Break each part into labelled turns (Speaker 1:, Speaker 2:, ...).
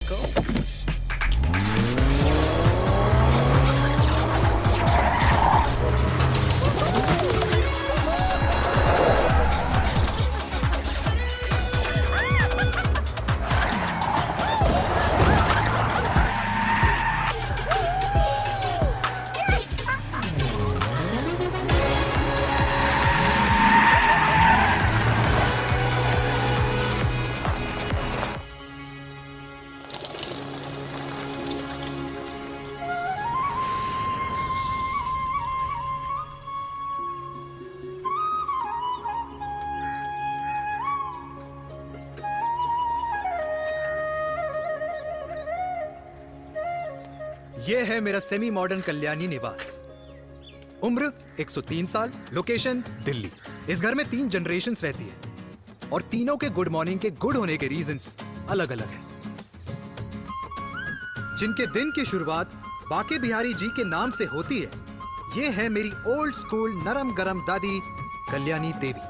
Speaker 1: Go.
Speaker 2: ये है मेरा सेमी मॉडर्न कल्याणी निवास। उम्र 103 साल, लोकेशन दिल्ली। इस घर में 3 जनरेशन्स रहती है और तीनों के गुड मॉर्निंग के गुड होने के रीजंस अलग अलग हैं। जिनके दिन की शुरुआत बाके बिहारी जी के नाम से होती है, ये है मेरी ओल्ड स्कूल नरम गरम दादी कल्याणी देवी।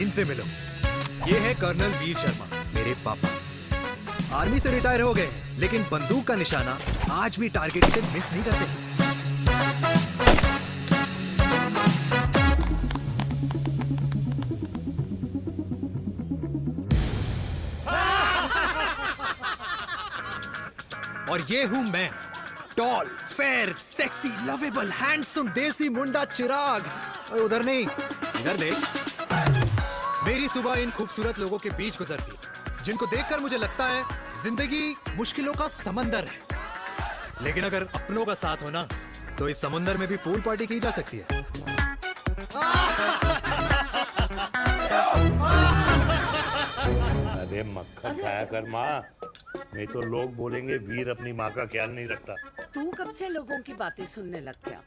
Speaker 2: इनसे मिलो। ये है कर्नल वीर शर्मा, मेरे पापा। आर्मी से रिटायर हो गए, लेकिन बंदूक का निशाना आज भी टारगेट से मिस नहीं करते। और ये हूं मैं, tall, fair, sexy, lovable, handsome देसी मुंडा चिराग। और उधर नहीं, इधर देख। मेरी सुबह इन खूबसूरत लोगों के बीच गुजरती है, जिनको देखकर मुझे लगता है जिंदगी मुश्किलों का समंदर है। लेकिन अगर अपनों का साथ हो ना, तो इस समंदर में भी पूल पार्टी की जा सकती है।
Speaker 3: अरे मक्खन खाया कर माँ, नहीं तो लोग बोलेंगे वीर अपनी माँ का ख्याल नहीं रखता।
Speaker 4: तू कब से लोगों की बातें सुनने लग गया?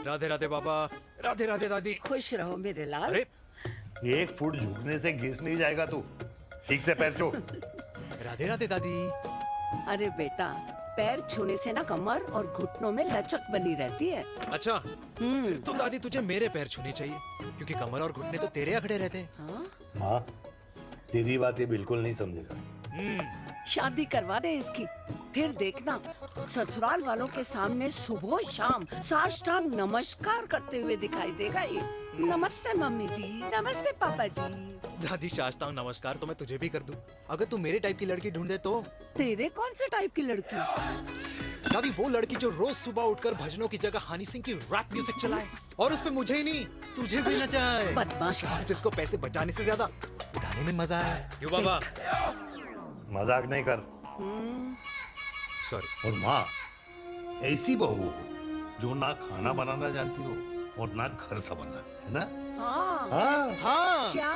Speaker 2: राधे राधे बाबा, राधे राधे दादी।
Speaker 4: खुश रहो मेरे लाल।
Speaker 2: अरे
Speaker 3: 1 फुट झुकने से घिस नहीं जाएगा तू, ठीक से पैर छू।
Speaker 2: राधे राधे दादी।
Speaker 4: अरे बेटा, पैर छूने से ना कमर और घुटनों में लचक बनी रहती है।
Speaker 2: अच्छा, फिर तो दादी तुझे मेरे पैर छूने चाहिए, क्योंकि कमर और घुटने तो तेरे अखड़े रहते हैं।
Speaker 4: हाँ?
Speaker 3: माँ, तेरी बात ये बिल्कुल नहीं समझेगा।
Speaker 4: शादी करवा दे इसकी, फिर देखना ससुराल वालों के सामने सुबह शाम साष्टांग नमस्कार करते हुए दिखाई देगा ये। नमस्ते मम्मी जी, नमस्ते पापा जी।
Speaker 2: दादी साष्टांग नमस्कार तो मैं तुझे भी कर दूं, अगर तू मेरे टाइप की लड़की ढूंढे तो।
Speaker 4: तेरे कौन से टाइप की लड़की?
Speaker 2: दादी वो लड़की जो रोज सुबह उठकर भजनों की जगह हनी सिंह की रैप म्यूजिक चलाए, और उसपे मुझे ही नहीं तुझे भी नचाए।
Speaker 4: बदमाश।
Speaker 2: जिसको पैसे बचाने से ज्यादा उड़ाने में मजा है। क्यों बाबा?
Speaker 3: मजाक नहीं कर।
Speaker 2: सॉरी।
Speaker 3: और माँ, ऐसी बहू हो जो ना खाना बनाना जानती हो और ना घर संभालना, है ना?
Speaker 4: हाँ।
Speaker 3: हाँ
Speaker 2: हाँ।
Speaker 4: क्या?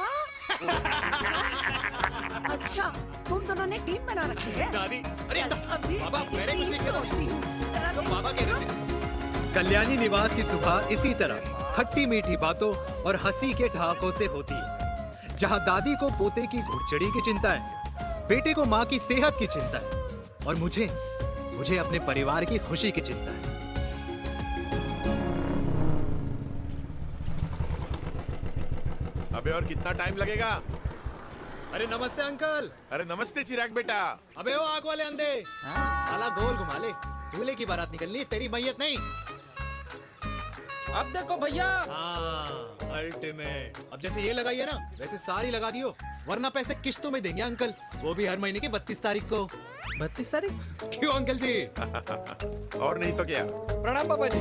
Speaker 4: अच्छा, तुम दोनों ने टीम बना रखी है?
Speaker 2: दादी, अरे
Speaker 4: अभी
Speaker 2: बाबा, मैंने कुछ नहीं किया।
Speaker 4: जरा
Speaker 2: तो
Speaker 4: देख।
Speaker 2: बाबा कह रहे थे। कल्याणी निवास की सुबह इसी तरह खट्टी मीठी बातों और हंसी के ठहाकों से होती है, जहां दादी को पोते की घुड़चड़ी की चिंता है, बेटे को माँ की सेहत की चिंता है, और मुझे अपने परिवार की खुशी की चिंता है।
Speaker 5: अबे और कितना टाइम लगेगा?
Speaker 2: अरे नमस्ते अंकल।
Speaker 5: अरे नमस्ते चिराग बेटा।
Speaker 2: अबे वो आग वाले अंधे, साला गोल घुमा ले। दूल्हे की बारात निकलनी, तेरी मैयत नहीं।
Speaker 1: अब देखो भैया,
Speaker 2: अल्टीमेट। अब जैसे ये लगाई है ना, वैसे सारी लगा दियो, वरना पैसे किश्तों में देंगे अंकल, वो भी हर महीने की 32 तारीख को।
Speaker 1: 32 तारीख?
Speaker 2: क्यों अंकल जी?
Speaker 5: और नहीं तो क्या।
Speaker 2: प्रणाम पापा जी।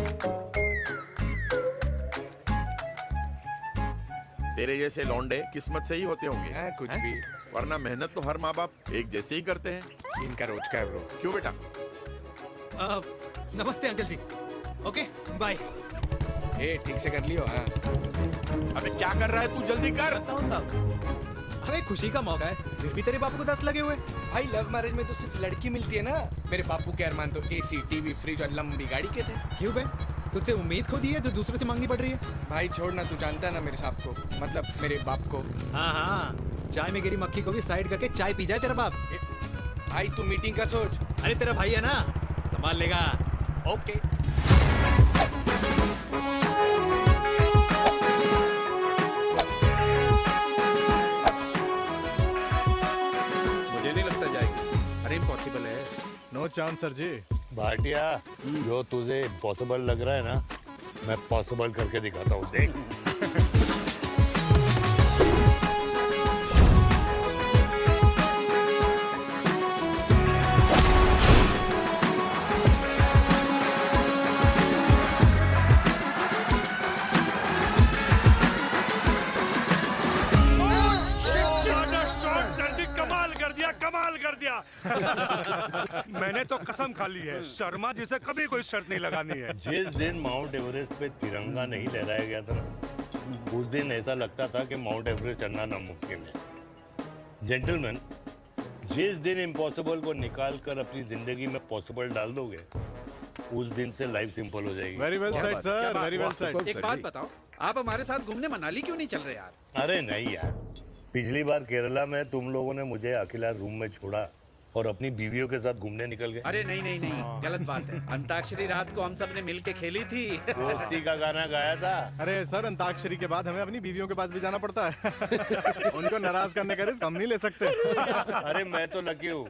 Speaker 5: तेरे जैसे लौंडे किस्मत से ही होते होंगे।
Speaker 1: कुछ भी,
Speaker 5: वरना मेहनत तो हर माँ बाप एक जैसे ही करते हैं।
Speaker 1: इनका रोज का है ब्रो।
Speaker 5: क्यों बेटा?
Speaker 2: नमस्ते अंकल जी। Okay bye.
Speaker 1: ए ठीक से कर लियो। हाँ
Speaker 5: अबे क्या कर रहा है तू, जल्दी कर।
Speaker 1: बताओ साहब।
Speaker 2: अरे खुशी का मौका है, फिर भी तेरे बापू को 10 लगे हुए।
Speaker 1: भाई लव मैरिज में तो सिर्फ लड़की मिलती है ना। मेरे बापू के अरमान तो एसी, टीवी, फ्रिज और लंबी गाड़ी के थे।
Speaker 2: क्यों बे? तुझसे उम्मीद खो दी है जो दूसरे से मांगनी पड़ रही है।
Speaker 1: भाई छोड़ना, तू जानता है ना मेरे साहब को, मतलब मेरे बाप को।
Speaker 2: हाँ हाँ, चाय में गिरी मक्खी को भी साइड करके चाय पी जाए तेरा बाप।
Speaker 1: भाई तू मीटिंग का सोच।
Speaker 2: अरे तेरा भाई है ना, संभाल लेगा।
Speaker 1: ओके।
Speaker 2: चांद सर जी।
Speaker 3: भाटिया, जो तुझे इम्पॉसिबल लग रहा है ना, मैं पॉसिबल करके दिखाता हूँ, देख।
Speaker 6: कमाल कर दिया। मैंने तो कसम खा ली है, शर्मा जी से कभी कोई शर्त नहीं लगानी है।
Speaker 3: जिस दिन माउंट एवरेस्ट पे तिरंगा नहीं लहराया गया था ना, उस दिन ऐसा लगता था कि माउंट एवरेस्ट चढ़ना नामुमकिन है। जेंटलमैन, जिस दिन इम्पॉसिबल को निकाल कर अपनी जिंदगी में पॉसिबल डाल दोगे, उस दिन से लाइफ सिंपल हो जाएगी।
Speaker 2: Very well said sir, very well said.
Speaker 7: एक बात बताओ, आप हमारे साथ घूमने मनाली क्यों नहीं चल रहे यार?
Speaker 3: अरे नहीं यार, पिछली बार केरला में तुम लोगों ने मुझे अकेला रूम में छोड़ा और अपनी बीवियों के साथ घूमने निकल गए।
Speaker 7: अरे नहीं नहीं नहीं, गलत बात है। अंताक्षरी रात को हम सब ने मिल के खेली थी।
Speaker 3: दोस्ती का गाना गाया था।
Speaker 2: अरे सर, अंताक्षरी के बाद हमें अपनी बीवियों के पास भी जाना पड़ता है। उनको नाराज करने का रिस्क हम नहीं ले सकते।
Speaker 3: अरे मैं तो लकी हूँ,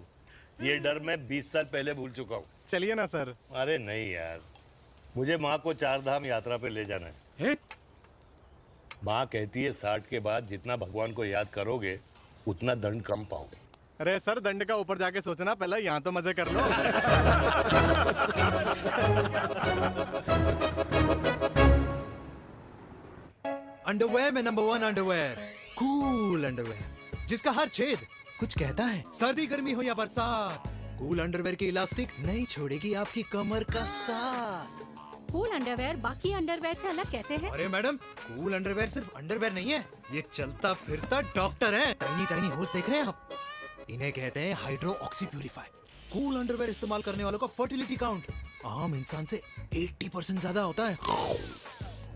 Speaker 3: ये डर मैं 20 साल पहले भूल चुका हूँ।
Speaker 2: चलिए ना सर।
Speaker 3: अरे नहीं यार, मुझे माँ को 4 धाम यात्रा पे ले जाना है। माँ कहती है 60 के बाद जितना भगवान को याद करोगे उतना दंड कम पाओगे।
Speaker 2: अरे सर, दंड का ऊपर जाके सोचना, पहले यहाँ तो मजे कर लो। अंडरवेयर में नंबर 1 अंडरवेयर, कूल अंडरवेयर, जिसका हर छेद कुछ कहता है। सर्दी गर्मी हो या बरसात, कूल अंडरवेयर की इलास्टिक नहीं छोड़ेगी आपकी कमर का साथ।
Speaker 8: कूल अंडरवेयर बाकी अंडरवेयर से अलग कैसे है?
Speaker 2: अरे मैडम, कूल अंडरवेयर सिर्फ अंडरवेयर नहीं है, ये चलता फिरता डॉक्टर है। टाइनी टाइनी होल्स देख रहे हैं आप? इन्हें कहते हैं hydro oxy purifier. Cool underwear इस्तेमाल करने वालों का फर्टिलिटी काउंट आम इंसान से 80% ज्यादा होता है।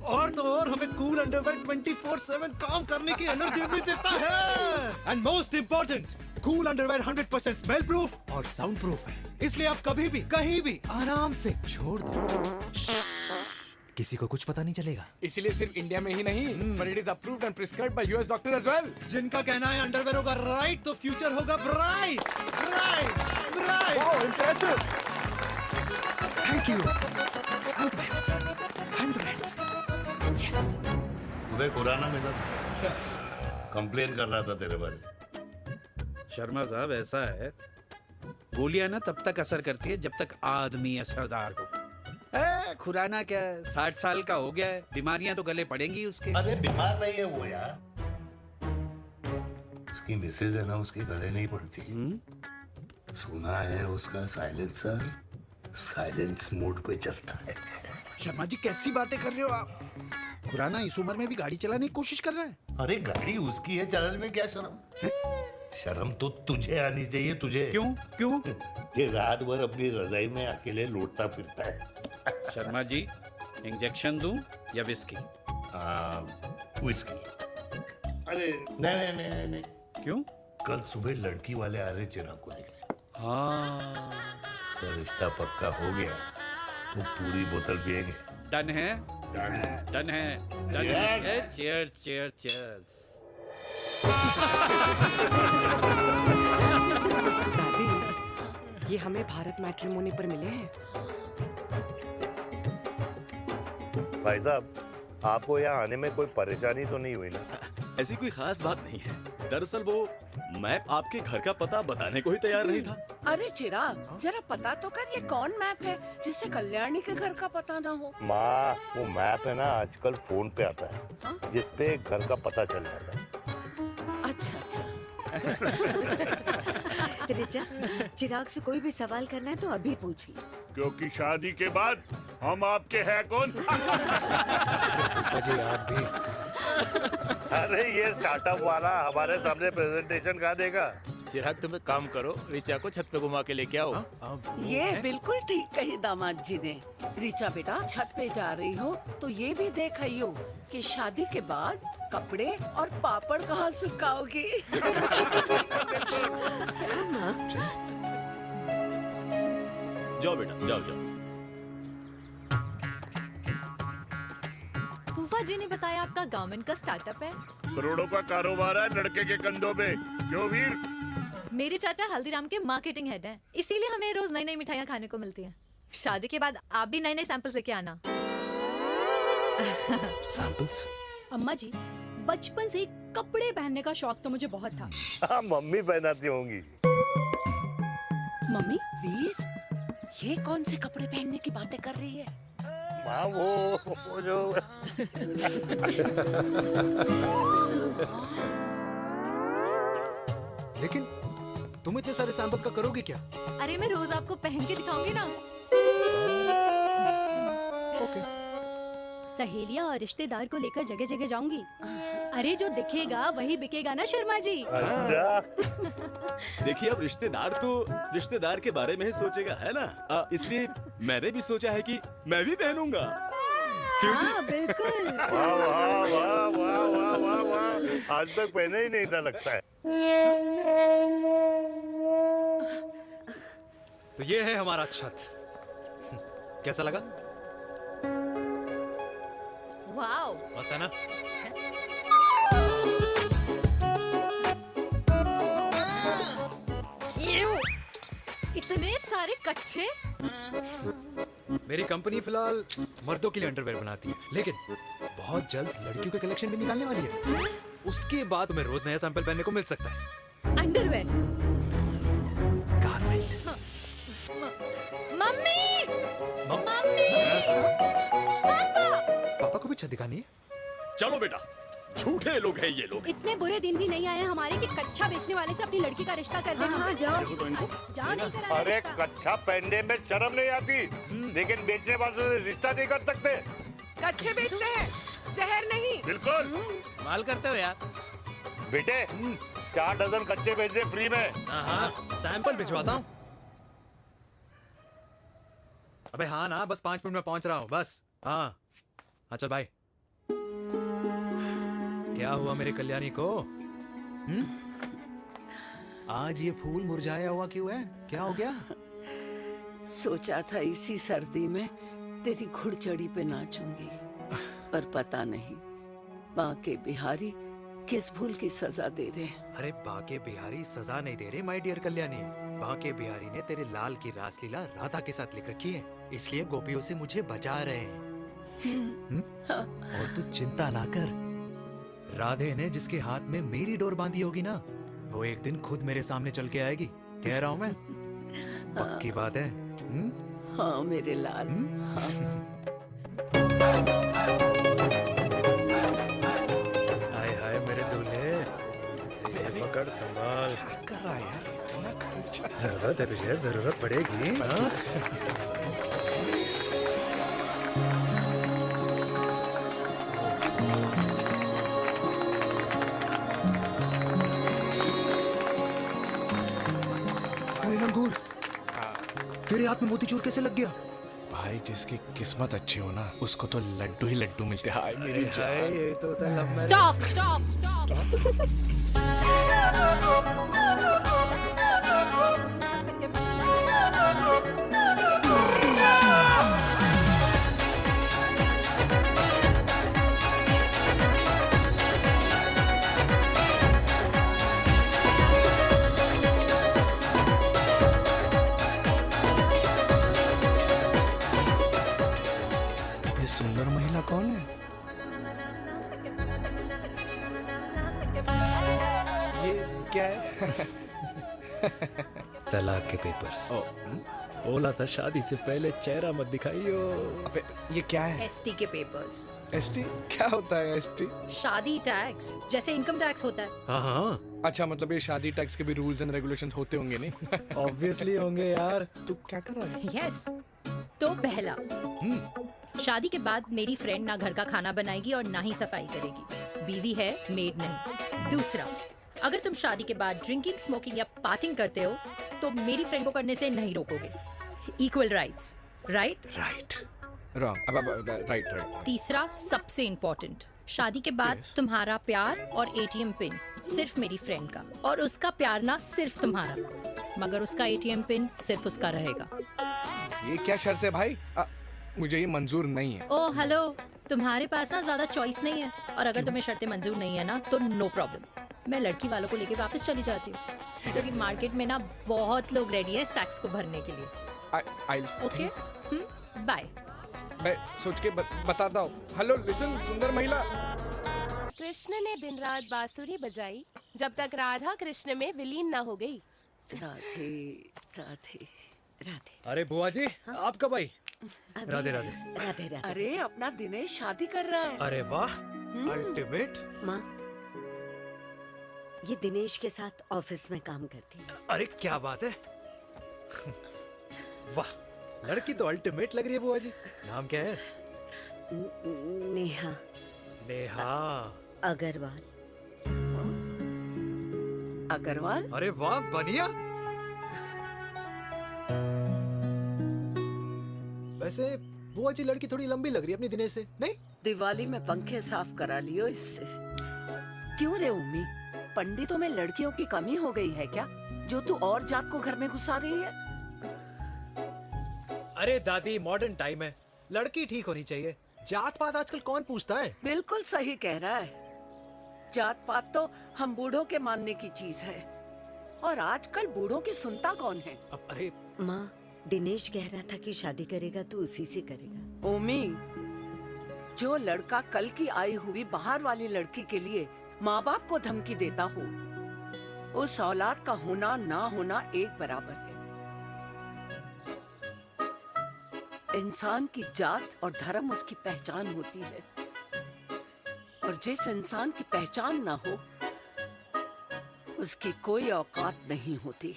Speaker 2: और तो और हमें कूल अंडरवेयर 24/7 काम करने की एनर्जी भी देता है। And most important, cool underwear 100% smell proof और साउंड प्रूफ है, इसलिए आप कभी भी कहीं भी आराम से छोड़ दो, किसी को कुछ पता नहीं चलेगा।
Speaker 1: इसीलिए सिर्फ इंडिया में ही नहीं, but it is approved and prescribed by US doctor as well.
Speaker 2: जिनका कहना है अंडरवेयर होगा राइट तो फ्यूचर होगा bright, bright, bright.
Speaker 1: Wow, impressive.
Speaker 2: Thank you. I'm the best. I'm the best. Yes.
Speaker 3: तुम्हें खुराना मिला, कंप्लेन कर रहा था तेरे बारे में।
Speaker 7: शर्मा साहब, ऐसा है, गोलियां ना तब तक असर करती है जब तक आदमी असरदार हो। खुराना क्या, 60 साल का हो गया है, बीमारियां तो गले पड़ेंगी उसके।
Speaker 3: अरे बीमार नहीं है वो यार, उसकी मिसेज है ना, उसके गले नहीं पड़ती। सुना है उसका साइलेंसर साइलेंस मोड पे चलता है।
Speaker 7: शर्मा जी, कैसी बातें कर रहे हो आप? खुराना इस उम्र में भी गाड़ी चलाने की कोशिश कर रहा है।
Speaker 3: अरे गाड़ी उसकी है, चलाने में क्या शर्म? शर्म तो तुझे आनी चाहिए, तुझे।
Speaker 7: क्यों क्यों?
Speaker 3: ये रात भर अपनी रजाई में अकेले लौटता फिरता है।
Speaker 7: शर्मा जी, इंजेक्शन दूं या विस्की?
Speaker 3: विस्की। अरे नहीं नहीं नहीं नहीं।
Speaker 7: क्यों?
Speaker 3: कल सुबह लड़की वाले आ रहे चिराग को देखने।
Speaker 7: हाँ,
Speaker 3: तो रिश्ता पक्का हो गया तो पूरी बोतल पिएंगे।
Speaker 7: डन है, डन है, डन है, डन है। Cheer cheer cheers.
Speaker 9: दादी, ये हमें भारत मैट्रिमोनी पर मिले हैं।
Speaker 3: भाई साहब, आपको यहाँ आने में कोई परेशानी तो नहीं हुई ना?
Speaker 10: ऐसी कोई खास बात नहीं है। दरअसल वो मैप आपके घर का पता बताने को ही तैयार नहीं था।
Speaker 4: अरे चिराग, जरा पता तो कर, ये कौन मैप है जिससे कल्याणी के घर का पता ना हो?
Speaker 3: माँ, वो मैप है ना, आजकल फोन पे आता है।
Speaker 4: हाँ?
Speaker 3: जिसपे घर का पता चल जाता है।
Speaker 4: अच्छा अच्छा।
Speaker 11: रिचा, चिराग से कोई भी सवाल करना है तो अभी पूछिए।
Speaker 6: क्योंकि शादी के बाद हम आपके हैं कौन?
Speaker 2: अजय आप भी।
Speaker 3: अरे ये स्टार्टअप वाला हमारे सामने प्रेजेंटेशन कहाँ देगा?
Speaker 10: चिराग, तुम एक काम करो, रिचा को छत पे घुमा के लेके आओ।
Speaker 4: ये बिल्कुल ठीक कही दामाद जी ने। रीचा बेटा, छत पे जा रही हो तो ये भी देख आइयो कि शादी के बाद कपड़े और पापड़ कहाँ सुखाओगी।
Speaker 10: जाओ बेटा, जाओ जाओ।
Speaker 8: फूफा जी ने बताया आपका गारमेंट का स्टार्टअप है।
Speaker 6: करोड़ों का कारोबार है लड़के के कंधों पे। क्यों वीर?
Speaker 8: मेरे चाचा हल्दीराम के मार्केटिंग हेड हैं, इसीलिए हमें रोज नई नई मिठाइयाँ खाने को मिलती हैं। शादी के बाद आप भी नए नए सैंपल्स लेके आना।
Speaker 2: सैंपल्स?
Speaker 12: अम्मा जी, बचपन से ही कपड़े पहनने का शौक तो मुझे बहुत था।
Speaker 3: हाँ, मम्मी पहनाती होंगी।
Speaker 12: मम्मी?
Speaker 4: वीर, ये कौन से कपड़े पहनने की बातें कर रही है?
Speaker 3: माँ वो जो
Speaker 2: लेकिन तुम इतने सारे सैंपल्स का करोगी क्या?
Speaker 8: अरे मैं रोज आपको पहन के दिखाऊंगी ना।
Speaker 2: ओके।
Speaker 12: सहेलियां और रिश्तेदार को लेकर जगह जगह जाऊंगी। अरे जो दिखेगा वही बिकेगा ना शर्मा जी।
Speaker 10: देखिए, अब रिश्तेदार के बारे में ही सोचेगा, है ना? इसलिए मैंने भी सोचा है कि मैं भी पहनूंगा। क्यों जी?
Speaker 12: हाँ, बिल्कुल।
Speaker 3: वाह वाह वाह वाह वाह वाह वाह, आज तक पहने ही नहीं था लगता है।
Speaker 2: तो ये है हमारा छत। कैसा लगा?
Speaker 8: वाओ,
Speaker 2: मस्त है ना?
Speaker 8: इतने सारे कच्चे।
Speaker 2: मेरी कंपनी फिलहाल मर्दों के लिए अंडरवेयर बनाती है, लेकिन बहुत जल्द लड़कियों के कलेक्शन भी निकालने वाली है। उसके बाद तुम्हें रोज नया सैंपल पहनने को मिल सकता है।
Speaker 8: अंडरवेयर?
Speaker 2: गारमेंट।
Speaker 8: मम्मी!
Speaker 2: मम्मी!
Speaker 8: पापा!
Speaker 2: पापा को भी छत दिखानी है?
Speaker 10: चलो बेटा, झूठे लोग हैं ये लोग।
Speaker 12: इतने बुरे दिन भी नहीं आए हमारे कि कच्चा बेचने वाले से अपनी लड़की का रिश्ता कर देना।
Speaker 11: हाँ, जाओ।
Speaker 12: जाओ नहीं करा
Speaker 3: अरे
Speaker 12: रिश्ता।
Speaker 3: कच्चा पहनने में शर्म नहीं आती, लेकिन बेचने वालों से रिश्ता नहीं कर सकते।
Speaker 4: कच्चे बेचते हैं, जहर नहीं।
Speaker 3: बिल्कुल।
Speaker 7: माल करते हो यार।
Speaker 3: बेटे, 4 डजन कच्चे भेज दे फ्री में।
Speaker 2: हाँ, सैंपल भिजवाता हूँ। अबे हाँ ना, बस 5 मिनट में पहुंच रहा हूँ, बस। हाँ, अच्छा बाय। क्या हुआ मेरे कल्याणी को? आज ये फूल मुरझाया हुआ क्यों है? क्या हो गया?
Speaker 4: सोचा था इसी सर्दी में तेरी घुड़चड़ी पे नाचूंगी, पर पता नहीं बाके बिहारी किस भूल की सजा दे रहे।
Speaker 2: अरे बाके बिहारी सजा नहीं दे रहे माय डियर कल्याणी। बाके बिहारी ने तेरे लाल की रासलीला राधा के साथ लिख रखी है, इसलिए गोपियों से मुझे बचा रहे हैं। और तू चिंता ना कर, राधे ने जिसके हाथ में मेरी डोर बांधी होगी ना, वो एक दिन खुद मेरे सामने चल के आएगी। कह रहा हूँ मैं, पक्की बात है।
Speaker 4: हाँ मेरे लाल।
Speaker 2: हाय हाय मेरे दूल्हे, पकड़ संभाल। क्या कर रहा है यार? इतना खर्चा। जरूरत है तुझे, जरूरत पड़ेगी। हाँ? लंगूर, तेरे हाथ में मोतीचूर कैसे लग गया?
Speaker 1: भाई जिसकी किस्मत अच्छी हो ना, उसको तो लड्डू ही लड्डू मिलते हैं। हाय मेरी
Speaker 2: हाय, ये तो होता है लव मैरिज।
Speaker 8: स्टॉप स्टॉप
Speaker 1: ये सुंदर महिला कौन है? ये क्या है?
Speaker 2: तलाक के पेपर्स। बोला था शादी से पहले चेहरा मत दिखाइयो।
Speaker 1: अबे ये क्या है?
Speaker 8: एसटी के पेपर्स।
Speaker 1: एसटी क्या होता है? एसटी
Speaker 8: शादी टैक्स, जैसे इनकम टैक्स होता है।
Speaker 2: हाँ हाँ,
Speaker 1: अच्छा, मतलब ये शादी टैक्स के भी रूल्स एंड रेगुलेशंस होते होंगे नहीं?
Speaker 2: ऑब्वियसली होंगे यार। तू क्या कर रहा है?
Speaker 8: यस। तो पहला, शादी के बाद मेरी फ्रेंड ना घर का खाना बनाएगी और ना ही सफाई करेगी, बीवी है, मेड नहीं। दूसरा, अगर तुम शादी के बाद ड्रिंकिंग, स्मोकिंग या पार्टिंग करते हो तो मेरी फ्रेंड को करने से नहीं रोकोगे। Equal rights, right?
Speaker 1: Right. Wrong. अब राइट राइट।
Speaker 8: तीसरा, सबसे इम्पोर्टेंट, शादी के बाद तुम्हारा प्यार और एटीएम पिन सिर्फ मेरी फ्रेंड का, और उसका प्यार ना सिर्फ तुम्हारा, मगर उसका एटीएम पिन सिर्फ उसका रहेगा।
Speaker 1: ये क्या शर्त है भाई? मुझे ये मंजूर नहीं है।
Speaker 8: ओ हेलो, तुम्हारे पास ना ज्यादा चॉइस नहीं है, और अगर तुम्हें शर्तें मंजूर नहीं है ना तो नो प्रॉब्लम, मैं लड़की वालों को लेके वापस चली जाती हूँ, क्योंकि मार्केट में ना बहुत लोग रेडी है इस टैक्स को भरने के लिए। Okay, bye.
Speaker 1: मैं सोच के बताता हूँ। हेलो लिसन सुंदर महिला।
Speaker 13: कृष्ण ने दिन रात बांसुरी बजाई जब तक राधा कृष्ण में विलीन न हो गई।
Speaker 4: राधे राधे राधे।
Speaker 2: अरे बुआ जी, आप कब आई? राधे राधे।
Speaker 11: राधे राधे।
Speaker 4: अरे अपना दिनेश शादी कर रहा है।
Speaker 2: अरे वाह, अल्टीमेट।
Speaker 11: माँ, ये दिनेश के साथ ऑफिस में काम करती है।
Speaker 2: अरे क्या बात है। वाह, लड़की तो अल्टीमेट लग रही है बुआ जी। नाम क्या है?
Speaker 11: नेहा।
Speaker 2: नेहा
Speaker 11: अग्रवाल।
Speaker 4: अग्रवाल?
Speaker 2: अरे वाह, बढ़िया। वैसे बुआ जी लड़की थोड़ी लंबी लग रही है अपनी दिनेश से, नहीं?
Speaker 4: दिवाली में पंखे साफ करा लियो इससे। क्यों रे उम्मी, पंडितों में लड़कियों की कमी हो गई है क्या, जो तू और जात को घर में घुसा रही है?
Speaker 2: अरे दादी, मॉडर्न टाइम है, लड़की ठीक होनी चाहिए। जात पात आजकल कौन पूछता है?
Speaker 4: बिल्कुल सही कह रहा है। जात पात तो हम बूढ़ों के मानने की चीज है, और आजकल बूढ़ों की सुनता कौन है?
Speaker 2: अरे
Speaker 11: माँ, दिनेश कह रहा था कि शादी करेगा तो उसी से करेगा।
Speaker 4: ओमी, जो लड़का कल की आई हुई बाहर वाली लड़की के लिए माँ बाप को धमकी देता हो, उस औलाद का होना ना होना एक बराबर है। इंसान की जात और धर्म उसकी पहचान होती है, और जिस इंसान की पहचान ना हो उसकी कोई औकात नहीं होती।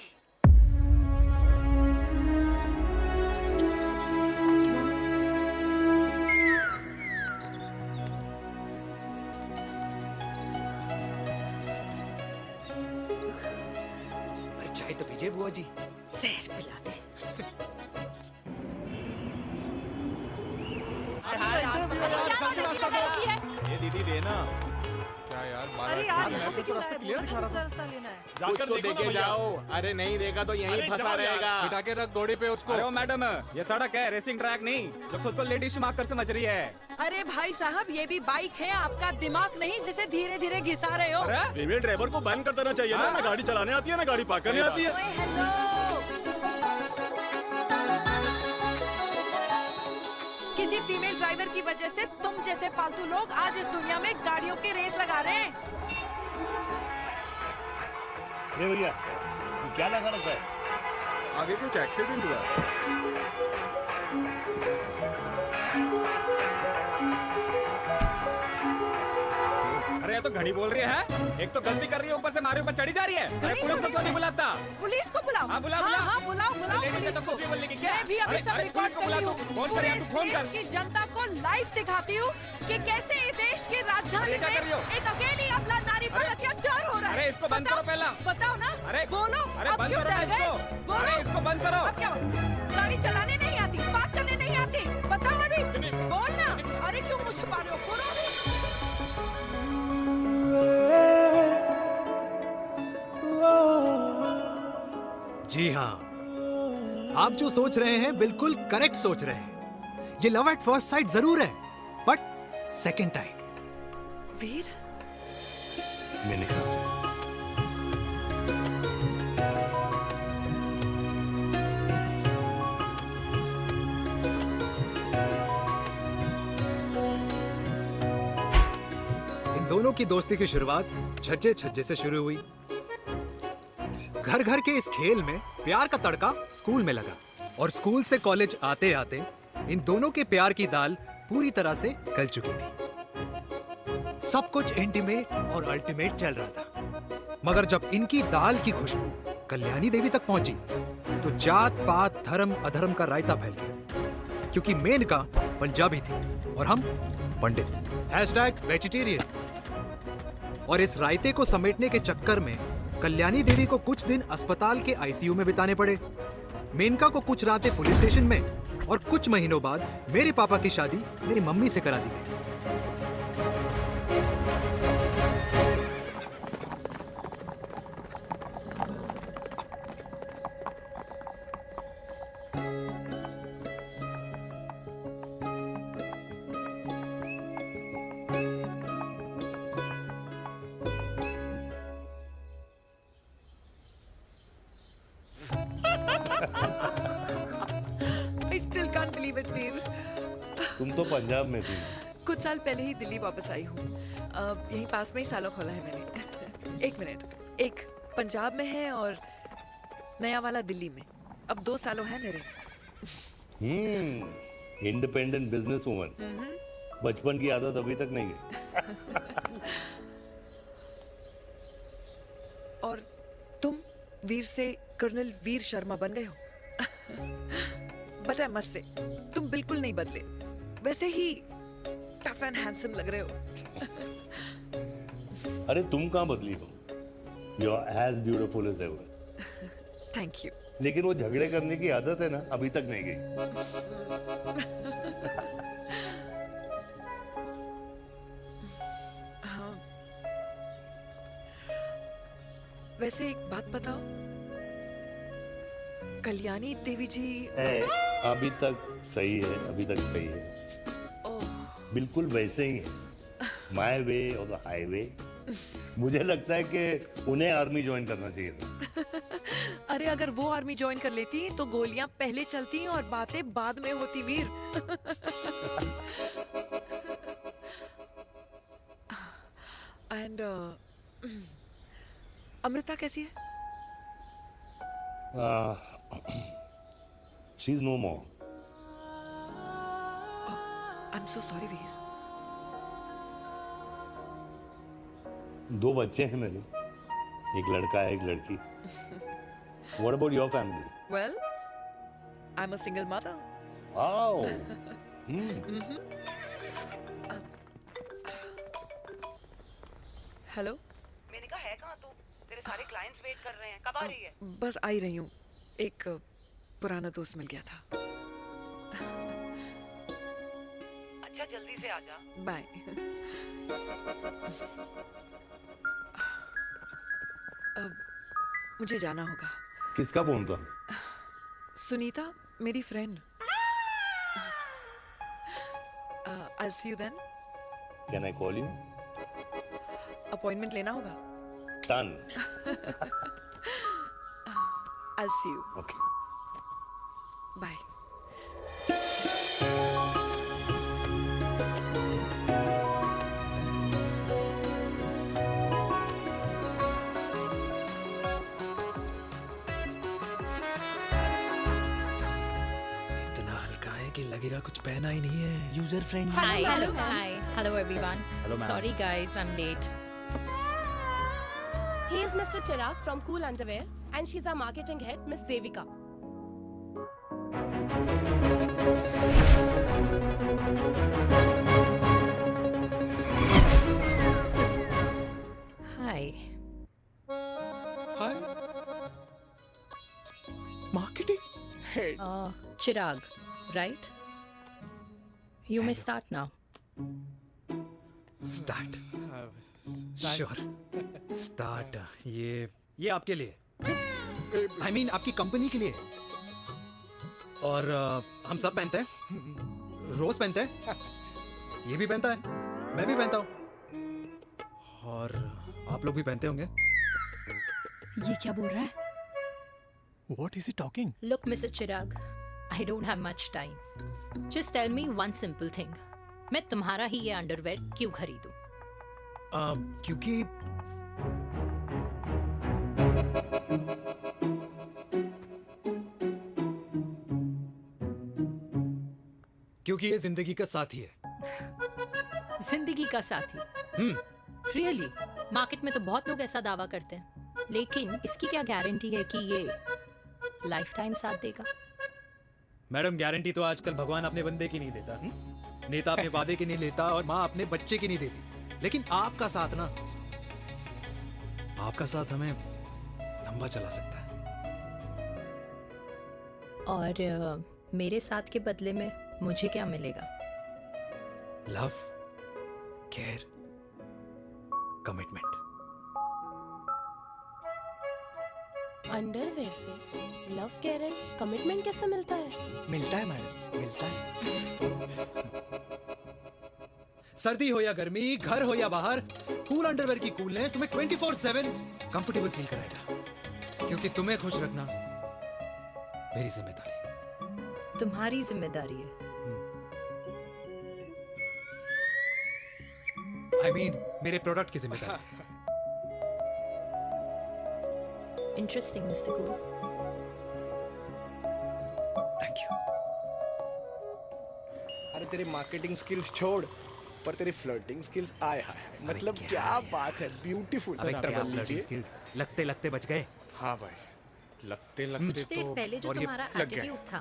Speaker 2: अरे चाय तो पीजिए बुआ जी।
Speaker 11: जहर पिला दे।
Speaker 10: ये दीदी देना।
Speaker 1: क्या यार,
Speaker 14: अरे यार, यहाँ से क्यों लाए? दूसरा रास्ता लेना है।
Speaker 10: कुछ तो देके जाओ।
Speaker 14: अरे नहीं देगा तो यहीं फंसा रहेगा।
Speaker 2: बिठा के रख घोड़ी पे उसको।
Speaker 10: अरे मैडम, ये सड़क है, रेसिंग ट्रैक नहीं जो खुद को लेडी मार्क कर समझ रही है।
Speaker 14: अरे भाई साहब, ये भी बाइक है, आपका दिमाग नहीं जिसे धीरे धीरे घिसा रहे हो।
Speaker 10: फीमेल ड्राइवर को बैन कर देना चाहिए ना गाड़ी चलाने आती है ना गाड़ी पार्क करने आती है।
Speaker 14: किसी फीमेल ड्राइवर की वजह से तुम जैसे फालतू लोग आज इस दुनिया में गाड़ियों की रेस लगा रहे हैं।
Speaker 3: ये भैया, ये क्या लगा रखा है?
Speaker 5: आगे कुछ एक्सीडेंट हुआ।
Speaker 10: अरे ये तो घड़ी बोल रही है, एक तो गलती कर रही है, ऊपर से हमारे ऊपर चढ़ी जा रही है। अरे पुलिस को क्यों नहीं बुलाता?
Speaker 14: पुलिस को बुलाओ।
Speaker 10: हाँ बुलाओ,
Speaker 14: हाँ बुलाओ
Speaker 10: पुलिस को। कुछ भी बोलने की क्या?
Speaker 14: मैं भी अभी सब रिकॉर्ड कर रही हूँ।
Speaker 10: फोन कर, फोन कर।
Speaker 14: की जनता को लाइव दिखाती हूँ कि कैसे इस देश की राजधानी में एक अकेली अबला नारी पर अत्याचार हो रहा है।
Speaker 10: अरे इसको बंद करो पहला।
Speaker 14: बताओ ना।
Speaker 10: अरे
Speaker 14: बोलो।
Speaker 10: अरे बंद करो ना इसको। अरे इसको बंद करो।
Speaker 14: अब क्या? गाड़ी चलाने नहीं आती, बात करने नहीं आती, बताओ अभी। बोलना। अरे क्यों मुझे छुपा रहे हो? बोलो अभी।
Speaker 2: जी हाँ, आप जो सोच रहे हैं बिल्कुल करेक्ट सोच रहे हैं। ये लव एट फर्स्ट साइट जरूर है, बट सेकंड टाइम।
Speaker 4: वीर,
Speaker 3: मैंने कहा
Speaker 2: इन दोनों की दोस्ती की शुरुआत छज्जे छज्जे से शुरू हुई। घर घर के इस खेल में प्यार का तड़का स्कूल में लगा, और स्कूल से कॉलेज आते आते इन दोनों के प्यार की दाल पूरी तरह से गल चुकी थी। सब कुछ इंटीमेट और अल्टीमेट चल रहा था, मगर जब इनकी दाल की खुशबू कल्याणी देवी तक पहुंची तो जात पात धर्म अधर्म का रायता फैल गया, क्योंकि मेनका पंजाबी थी और हम पंडित। #वेजिटेरियन। और इस रायते को समेटने के चक्कर में कल्याणी देवी को कुछ दिन अस्पताल के आईसीयू में बिताने पड़े, मेनका को कुछ रातें पुलिस स्टेशन में, और कुछ महीनों बाद मेरे पापा की शादी मेरी मम्मी से करा दी गई।
Speaker 3: तुम तो पंजाब में थी।
Speaker 14: कुछ साल पहले ही दिल्ली वापस आई हूँ। यहीं पास में ही सालों खोला है मैंने। एक मिनट, एक पंजाब में है और नया वाला दिल्ली में। अब 2 सालों है मेरे।
Speaker 3: Independent business woman. बचपन की आदत अभी तक नहीं गई।
Speaker 14: और तुम वीर से कर्नल वीर शर्मा बन गए हो। बट आई मस्ट से तुम बिल्कुल नहीं बदले, वैसे ही टफ एंड हैंडसम लग रहे हो।
Speaker 3: अरे तुम कहाँ बदली हो? You are as beautiful as ever.
Speaker 14: Thank you.
Speaker 3: लेकिन वो झगड़े करने की आदत है ना, अभी तक नहीं गई।
Speaker 14: हाँ। वैसे एक बात बताओ, कल्याणी देवी जी
Speaker 3: अभी तक सही है, अभी तक सही है। बिल्कुल वैसे ही है, माय वे और द हाईवे। मुझे लगता है कि उन्हें आर्मी ज्वाइन करना चाहिए था।
Speaker 14: अरे अगर वो आर्मी ज्वाइन कर लेती तो गोलियां पहले चलती और बातें बाद में होती वीर। एंड अमृता कैसी है?
Speaker 3: She is no more.
Speaker 14: I am so sorry Veer.
Speaker 3: 2 बच्चे हैं मेरे, एक लड़का है, एक लड़की। What about your family?
Speaker 14: Well, I'm a single mother.
Speaker 3: Wow.
Speaker 14: Hello.
Speaker 15: मैंने कहा है कहाँ तू? तेरे सारे क्लाइंट्स वेट कर रहे हैं, कब आ रही है?
Speaker 14: बस आ ही रही हूँ, एक पुराना दोस्त मिल गया था।
Speaker 15: अच्छा जल्दी से आ जा।
Speaker 14: बाय। अब मुझे जाना होगा।
Speaker 3: किसका फोन था?
Speaker 14: सुनीता, मेरी friend. I'll see you then.
Speaker 3: Can I call you?
Speaker 14: Appointment लेना होगा।
Speaker 3: Done.
Speaker 14: I'll see you.
Speaker 3: Okay.
Speaker 14: Bye.
Speaker 2: लगेगा कुछ पहना ही नहीं है। User friendly.
Speaker 8: Hi. Hello everyone.
Speaker 10: Hello, ma'am.
Speaker 8: Sorry guys, I'm late.
Speaker 13: He is Mr. Chirag from Cool Underwear and she's our marketing head, Miss Devika.
Speaker 8: Hi.
Speaker 2: Hi. Marketing head.
Speaker 8: Chirag, right? You may start now.
Speaker 2: Start. Sure. Start. ये आपके लिए। I mean आपकी company के लिए। और हम सब पहनते हैं। रोज पहनते हैं। ये भी पहनता है। मैं भी पहनता हूँ। और आप लोग भी पहनते होंगे।
Speaker 12: ये क्या बोल रहा है?
Speaker 2: What is he talking?
Speaker 8: Look, Mr. Chirag, I don't have much time. Just tell me one simple thing. मैं तुम्हारा ही ये अंडरवेयर क्यों खरीदूं?
Speaker 2: क्योंकि ये जिंदगी का साथी है।
Speaker 8: जिंदगी का साथी? Really? मार्केट में तो बहुत लोग ऐसा दावा करते हैं, लेकिन इसकी क्या गारंटी है कि ये लाइफ टाइम साथ देगा?
Speaker 2: मैडम, गारंटी तो आजकल भगवान अपने बंदे की नहीं देता। नेता अपने वादे की नहीं लेता और माँ अपने बच्चे की नहीं देती। लेकिन आपका साथ ना, आपका साथ हमें लंबा चला सकता है।
Speaker 8: और मेरे साथ के बदले में मुझे क्या मिलेगा?
Speaker 2: Love, care, commitment.
Speaker 13: अंडरवेयर से लव, केयर एंड कमिटमेंट कैसे मिलता है?
Speaker 1: मिलता है मैडम, मिलता है।
Speaker 2: सर्दी हो या गर्मी, घर हो या बाहर, कूल अंडरवेयर की कूलनेस तुम्हें 24/7 कंफर्टेबल फील कराएगा। क्योंकि तुम्हें खुश रखना मेरी जिम्मेदारी है।
Speaker 8: तुम्हारी जिम्मेदारी है?
Speaker 2: I mean, मेरे प्रोडक्ट की जिम्मेदारी।
Speaker 8: Interesting mister cool.
Speaker 2: Thank you.
Speaker 1: अरे तेरी मार्केटिंग स्किल्स छोड़, पर तेरी फ्लर्टिंग स्किल्स आए हाय, मतलब क्या बात है, ब्यूटीफुल।
Speaker 2: स्किल्स लगते लगते बच गए।
Speaker 1: हाँ भाई, लगते
Speaker 8: कुछ
Speaker 1: लगते
Speaker 8: देर
Speaker 1: तो
Speaker 8: पहले जो
Speaker 1: और ये
Speaker 8: तुम्हारा
Speaker 1: लग गए।
Speaker 8: एटीट्यूड था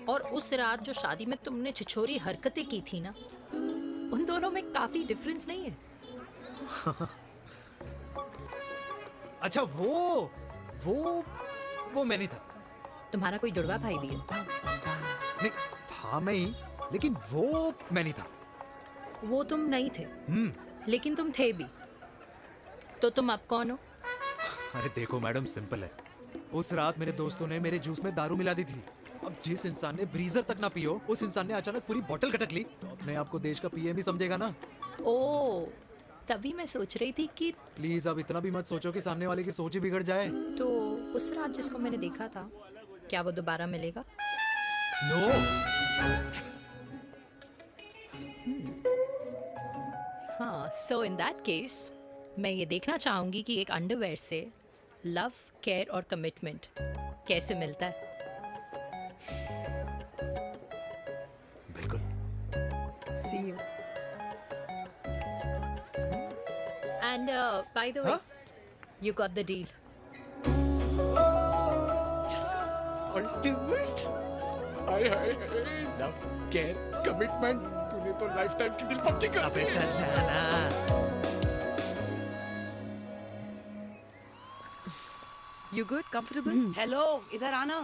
Speaker 8: और उस रात जो शादी में तुमने छिछोरी हरकतें की थी ना, उन दोनों में काफी डिफरेंस नहीं है?
Speaker 2: अच्छा वो मैं नहीं था।
Speaker 8: तुम्हारा कोई जुड़वा भाई भी है?
Speaker 2: नहीं था मैं ही, लेकिन वो मैं नहीं था।
Speaker 8: वो तुम नहीं थे, लेकिन तुम थे भी। तो तुम अब कौन हो?
Speaker 2: अरे देखो मैडम, सिंपल है। उस रात मेरे दोस्तों ने मेरे जूस में दारू मिला दी थी। अब जिस इंसान ने ब्रीजर तक ना पियो, उस इंसान ने अचानक पूरी बोतल खटक ली, तो अपने आप को देश का पीएम ही समझेगा ना।
Speaker 8: ओ, तभी मैं सोच रही थी कि
Speaker 2: प्लीज अब इतना भी मत सोचो कि सामने वाले की सोच ही बिगड़ जाए।
Speaker 8: तो उस रात जिसको मैंने देखा था, क्या वो दोबारा मिलेगा?
Speaker 2: नो।
Speaker 8: हाँ, सो इन दैट केस मैं ये देखना चाहूंगी कि एक अंडरवेयर से लव, केयर और कमिटमेंट कैसे मिलता है।
Speaker 2: बिल्कुल।
Speaker 8: See you. And by the way, you got the deal.
Speaker 1: Ultimate. Hi hi, love, care, commitment, तूने तो लाइफ टाइम की डील पक्की कर दी।
Speaker 2: चल जाना।
Speaker 14: You good? Comfortable?
Speaker 15: हेलो, इधर आना।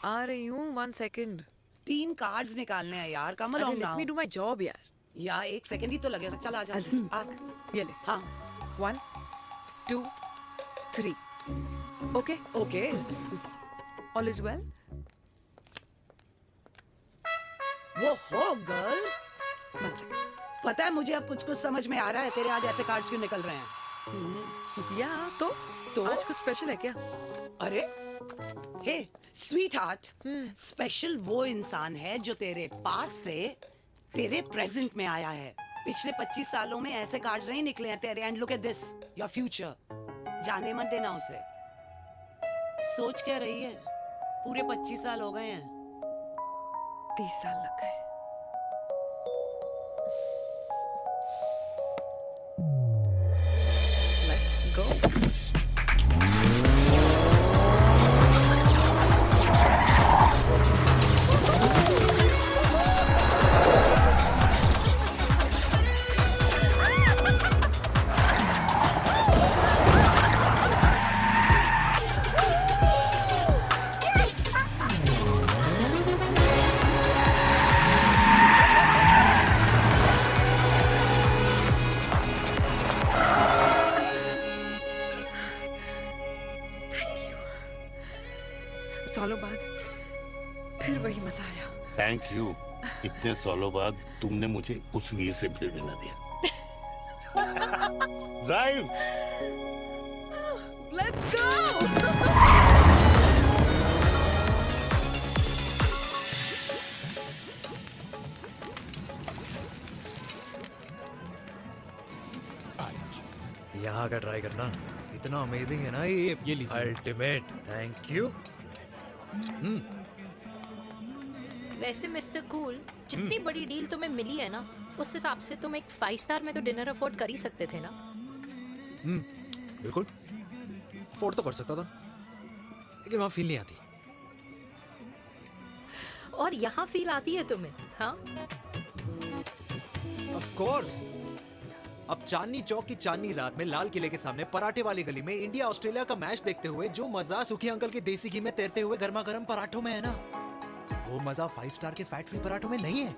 Speaker 14: आ रही हूँ, 1 second.
Speaker 15: 3 कार्ड्स निकालने हैं यार, कम
Speaker 14: अरे
Speaker 15: on
Speaker 14: let
Speaker 15: now.
Speaker 14: me do my job यार.
Speaker 15: या 1 सेकंड ही तो लगेगा, चल आ जा। आ।
Speaker 14: ये ले.
Speaker 15: हाँ।
Speaker 14: 1, 2, 3. Okay?
Speaker 15: Okay.
Speaker 14: All is well?
Speaker 15: वो हो गर्ल।
Speaker 14: 1 second.
Speaker 15: पता है मुझे अब कुछ समझ में आ रहा है, तेरे आज ऐसे कार्ड्स क्यों निकल रहे हैं।
Speaker 14: या तो आज कुछ स्पेशल है क्या?
Speaker 15: अरे हे स्वीट हार्ट, स्पेशल वो इंसान है जो तेरे पास से तेरे प्रेजेंट में आया है। पिछले 25 सालों में ऐसे कार्ड्स नहीं निकले हैं तेरे। And look at this, your future. जाने मत देना उसे। सोच क्या रही है, पूरे 25 साल हो गए हैं।
Speaker 14: 30 साल लग गए। Let's go. सालों बाद फिर वही मजा आया।
Speaker 3: Thank you. इतने सालों बाद तुमने मुझे उस वीर से फिर मिला दिया। ड्राइव।
Speaker 14: Let's go.
Speaker 2: यहाँ का ट्राई करना, इतना अमेजिंग है ना ये लीजिए। अल्टीमेट। Thank you.
Speaker 8: वैसे मिस्टर कूल, जितनी बड़ी डील तुम्हें मिली है ना, उस हिसाब से तुम एक 5 स्टार में तो डिनर अफोर्ड कर ही सकते थे ना।
Speaker 2: बिल्कुल अफोर्ड तो कर सकता था, लेकिन वहां फील नहीं आती।
Speaker 8: और यहाँ फील आती है तुम्हें? हाँ,
Speaker 2: ऑफ कोर्स। अब चांदनी चौक की चांदनी रात में लाल किले के सामने पराठे वाली गली में इंडिया ऑस्ट्रेलिया का मैच देखते हुए जो मजा सुखी अंकल के देसी घी में तैरते हुए गर्मा गर्म पराठों में है ना, वो मजा 5 स्टार के फैट फ्री पराठों में नहीं है।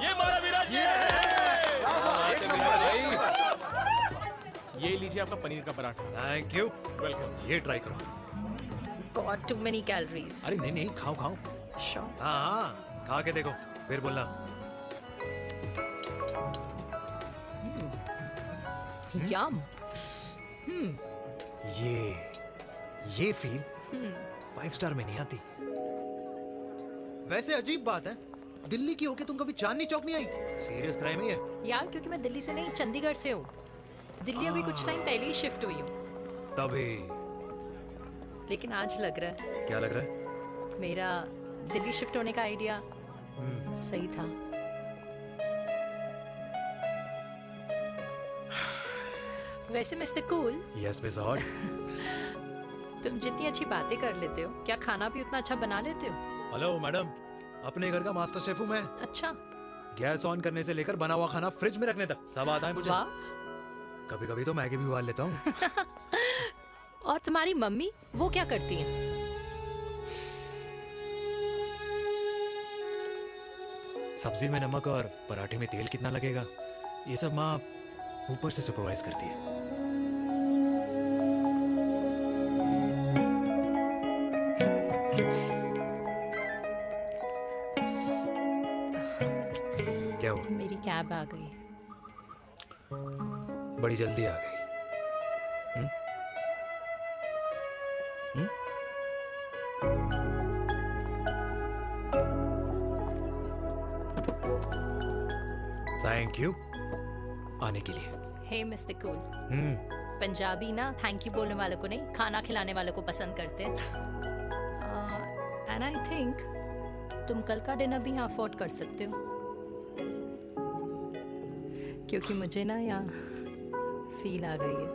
Speaker 10: ये हमारा विराज
Speaker 16: ये लीजिए आपका पनीर का पराठा।
Speaker 2: Thank you.
Speaker 16: वेलकम।
Speaker 2: ये ट्राई करो।
Speaker 8: God too many calories.
Speaker 2: अरे नहीं खाओ खाओ।
Speaker 8: श्योर।
Speaker 2: हाँ खा के देखो फिर बोलना।
Speaker 8: यम।
Speaker 2: ये फील 5 स्टार में नहीं आती। वैसे अजीब बात है, दिल्ली की होके तुम कभी चांदनी चौक नहीं आई? सीरियस क्राइम है ये।
Speaker 8: यार क्योंकि मैं दिल्ली से नहीं चंडीगढ़ से हूँ। दिल्ली अभी कुछ टाइम पहले ही शिफ्ट हुई हूँ।
Speaker 2: तभी।
Speaker 8: लेकिन आज लग रहा है
Speaker 2: क्या लग रहा है?
Speaker 8: मेरा दिल्ली शिफ्ट होने का आइडिया सही था। वैसे mister cool,
Speaker 2: yes miss hot.
Speaker 8: तुम जितनी अच्छी बातें कर लेते हो, क्या खाना भी उतना अच्छा बना लेते हो?
Speaker 2: हेलो मैडम, अपने घर का मास्टर शेफ हूँ मैं।
Speaker 8: अच्छा।
Speaker 2: गैस ऑन करने से लेकर बना हुआ खाना फ्रिज में रखने तक सब आता है मुझे।
Speaker 8: वाह।
Speaker 2: कभी कभी तो मैगी भी उबाल लेता हूँ।
Speaker 8: और तुम्हारी मम्मी वो क्या करती हैं?
Speaker 2: सब्जी में नमक और पराठे में तेल कितना लगेगा, ये सब माँ ऊपर से सुपरवाइज करती है। क्या हुआ?
Speaker 8: मेरी कैब आ गई।
Speaker 2: बड़ी जल्दी आ गई। थैंक यू आने के लिए।
Speaker 8: हे मिस्टर कूल, पंजाबी ना थैंक यू बोलने वालों को नहीं, खाना खिलाने वालों को पसंद करते हैं। एंड आई थिंक तुम कल का डिनर भी यहाँ अफोर्ड कर सकते हो, क्योंकि मुझे ना यहाँ फील आ गई है।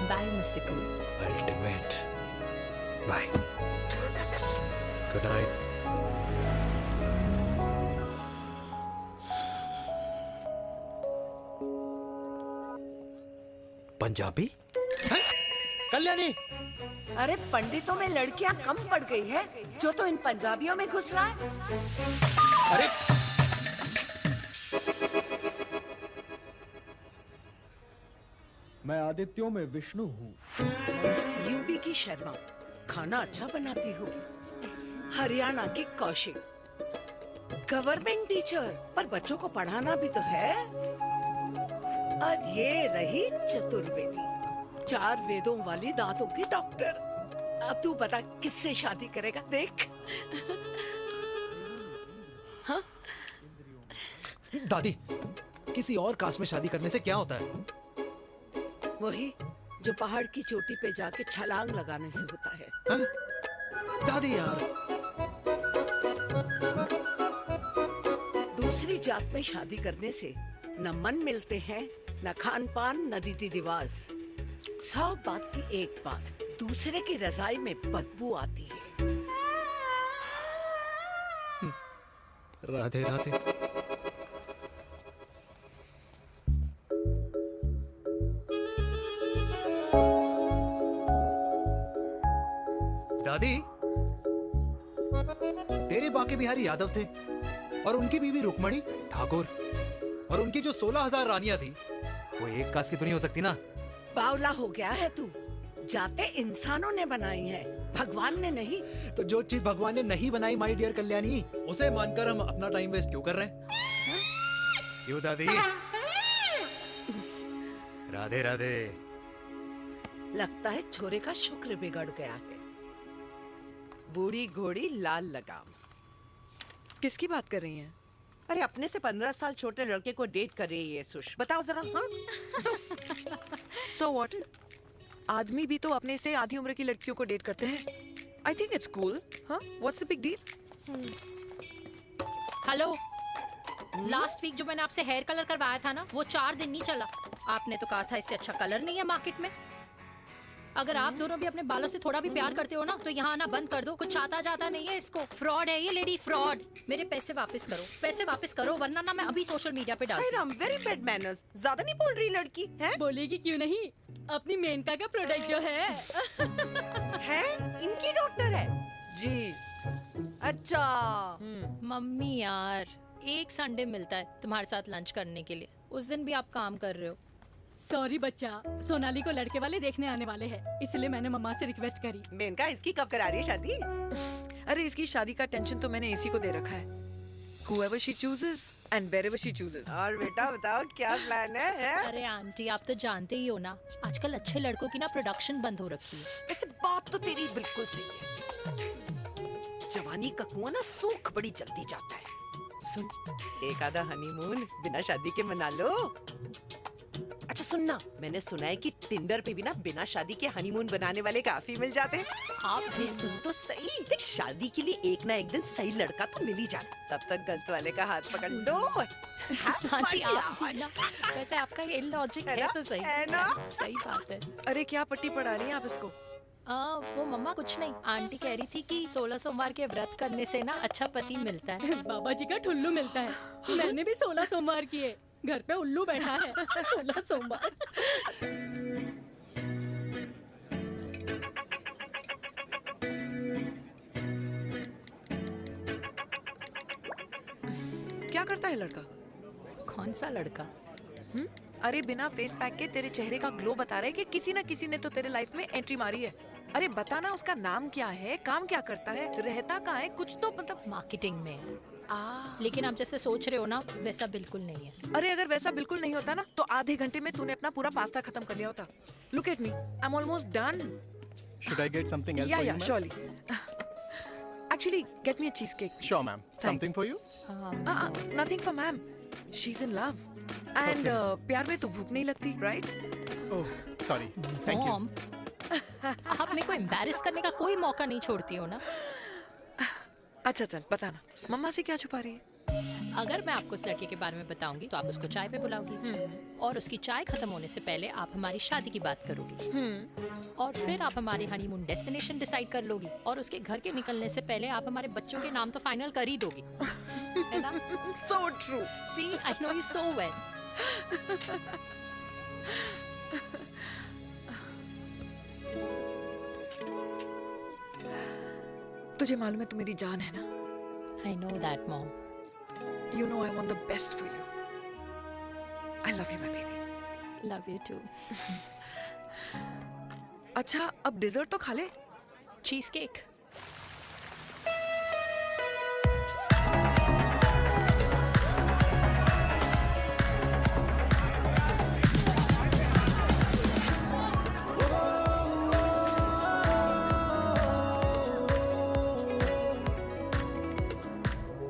Speaker 8: Bye mister cool.
Speaker 2: Ultimate. Bye. Good night. Punjabi?
Speaker 4: Kalyani, अरे पंडितों में लड़कियां कम पड़ गई है जो तो इन पंजाबियों में घुस रहा है।
Speaker 2: अरे
Speaker 1: मैं आदित्यों में विष्णु हूँ।
Speaker 4: यूपी की शर्मा, खाना अच्छा बनाती हो। हरियाणा की कौशिक, गवर्नमेंट टीचर, पर बच्चों को पढ़ाना भी तो है। और ये रही चतुर्वेदी, 4 वेदों वाली दांतों की डॉक्टर। अब तू बता किससे शादी करेगा? देख। हाँ?
Speaker 2: दादी, किसी और कास्ट में शादी करने से क्या होता है?
Speaker 4: वही जो पहाड़ की चोटी पे जाके छलांग लगाने से होता है।
Speaker 2: हाँ? दादी यार,
Speaker 4: दूसरी जात में शादी करने से न मन मिलते हैं, न खान पान, न रीति रिवाज। 100 बात की एक बात, दूसरे की रजाई में बदबू आती है।
Speaker 2: राधे राधे। दादी, तेरे बाके बिहारी यादव थे और उनकी बीवी रुक्मणी ठाकुर, और उनकी जो 16,000 रानियां थी वो एक कास्ट की तो नहीं हो सकती ना?
Speaker 4: बावला हो गया है तू। जाते इंसानों ने बनाई है, भगवान ने नहीं।
Speaker 2: तो जो चीज भगवान ने नहीं बनाई माय डियर कल्याणी, उसे मानकर हम अपना टाइम वेस्ट क्यों कर रहे हैं? क्यों दादी? राधे राधे।
Speaker 4: लगता है छोरे का शुक्र बिगड़ गया है।
Speaker 14: बूढ़ी घोड़ी लाल लगाम। किसकी बात कर रही हैं?
Speaker 16: अरे अपने से 15 साल छोटे लड़के को डेट कर रही है सुश। बताओ जरा। हाँ?
Speaker 14: So what? आदमी भी तो अपने से आधी उम्र की लड़कियों को डेट करते हैं। I think it's cool. हाँ? What's the big deal?
Speaker 8: Hello, last week जो मैंने आपसे हेयर कलर करवाया था ना, वो 4 दिन नहीं चला। आपने तो कहा था इससे अच्छा कलर नहीं है मार्केट में। अगर आप दोनों भी अपने बालों से थोड़ा भी प्यार करते हो ना, तो यहाँ आना बंद कर दो। कुछ आता जाता नहीं है इसको। फ्रॉड है ये लेडी, फ्रॉड। मेरे पैसे वापस करो, पैसे वापस करो, वरना ना मैं अभी सोशल मीडिया पे डाल दूँ।
Speaker 16: Very bad manners. ज्यादा नहीं बोल रही लड़की है?
Speaker 12: बोलेगी क्यों नहीं? अपनी मेनका का प्रोडक्ट जो है
Speaker 16: इनकी डॉक्टर है जी। अच्छा
Speaker 8: मम्मी यार, एक संडे मिलता है तुम्हारे साथ लंच करने के लिए, उस दिन भी आप काम कर रहे हो।
Speaker 12: सॉरी बच्चा, सोनाली को लड़के वाले देखने आने वाले हैं, इसलिए मैंने मम्मा से रिक्वेस्ट करी।
Speaker 16: मेनका, इसकी कब करा रही है शादी?
Speaker 14: अरे इसकी शादी का टेंशन तो मैंने इसी को दे रखा है। Whoever she chooses and wherever she chooses.
Speaker 16: और बेटा बताओ क्या प्लान है?
Speaker 8: अरे आंटी, आप तो जानते ही हो ना, आजकल अच्छे लड़कों की ना प्रोडक्शन बंद हो रखी है।
Speaker 16: वैसे बात तो तेरी बिल्कुल सही है।
Speaker 9: जवानी का कुआं ना सूख बड़ी जल्दी जाता है। सुन, एक आधा हनीमून बिना शादी के मना लो। अच्छा सुनना, मैंने सुना है कि टिंडर पे भी ना बिना शादी के हनीमून बनाने वाले काफी मिल जाते हैं। आप भी सुन तो सही, देख शादी के लिए एक ना एक दिन सही लड़का तो मिल ही जाना, तब तक गलत वाले का हाथ पकड़ लो।
Speaker 8: आंटी आप भी ना, वैसे आपका ये लॉजिक है तो सही है ना, सही बात है।
Speaker 14: अरे क्या पट्टी पढ़ा रही हैं आप इसको?
Speaker 8: वो मम्मा कुछ नहीं, आंटी कह रही थी कि 16 सोमवार के व्रत करने से ना अच्छा पति मिलता है।
Speaker 12: बाबा जी का ठुल्लू मिलता है। मैंने भी 16 सोमवार किए, घर पे उल्लू बैठा है। 16 सोमवार।
Speaker 14: क्या करता है लड़का?
Speaker 8: कौन सा लड़का?
Speaker 14: अरे बिना फेस पैक के तेरे चेहरे का ग्लो बता रहा है कि किसी ना किसी ने तो तेरे लाइफ में एंट्री मारी है। अरे बता ना, उसका नाम क्या है, काम क्या करता है, रहता कहाँ है, कुछ तो मतलब।
Speaker 8: मार्केटिंग में। लेकिन आप जैसे सोच रहे हो ना, वैसा बिल्कुल नहीं है।
Speaker 14: अरे अगर वैसा बिल्कुल नहीं होता ना, तो आधे घंटे में तूने अपना पूरा पास्ता खत्म कर लिया होता। Look at me, I am almost done.
Speaker 17: Should I get something else for you, ma'am?
Speaker 14: surely. Actually, get me a cheesecake.
Speaker 17: Sure, ma'am. Something for you?
Speaker 14: Nothing for ma'am. She's in love. And प्यार में तो भूख नहीं लगती, right?
Speaker 17: Oh, sorry. Thank you.
Speaker 8: आप मेरे को embarrass करने का कोई मौका नहीं छोड़ती हो ना।
Speaker 14: अच्छा चल बताना, मम्मा से क्या छुपा रही है?
Speaker 8: अगर मैं आपको उस लड़के के बारे में बताऊंगी तो आप उसको चाय पे बुलाओगी, और उसकी चाय खत्म होने से पहले आप हमारी शादी की बात करोगी, और फिर आप हमारे हनीमून डेस्टिनेशन डिसाइड कर लोगी, और उसके घर के निकलने से पहले आप हमारे बच्चों के नाम तो फाइनल कर ही दोगी, है ना?
Speaker 14: So true.
Speaker 8: See, I know you so well.
Speaker 14: तुझे मालूम है तू मेरी जान है ना?
Speaker 8: I know that, Mom.
Speaker 14: You know I want the best for you. I love you, my baby.
Speaker 8: Love you too.
Speaker 14: अच्छा, अब डिजर्ट तो खा ले।
Speaker 8: Cheese cake.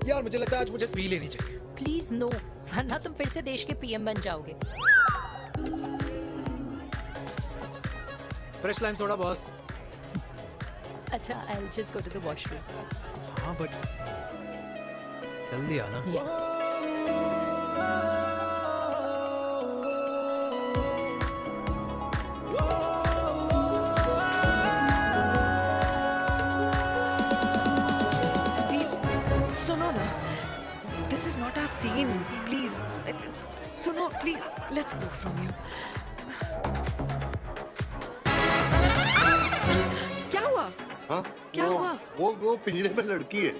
Speaker 2: यार मुझे लगता है आज मुझे पी लेनी चाहिए।
Speaker 8: प्लीज नो, वरना तुम फिर से देश के पीएम बन जाओगे।
Speaker 2: Fresh lime soda boss.
Speaker 8: अच्छा, I'll just go to the washroom.
Speaker 2: हाँ बट जल्दी आना।
Speaker 14: सुनो ना, this is not our scene. Please, सुनो please, let's go from here. क्या हुआ?
Speaker 3: हाँ?
Speaker 14: क्या हुआ?
Speaker 3: वो पिंजरे में लड़की है।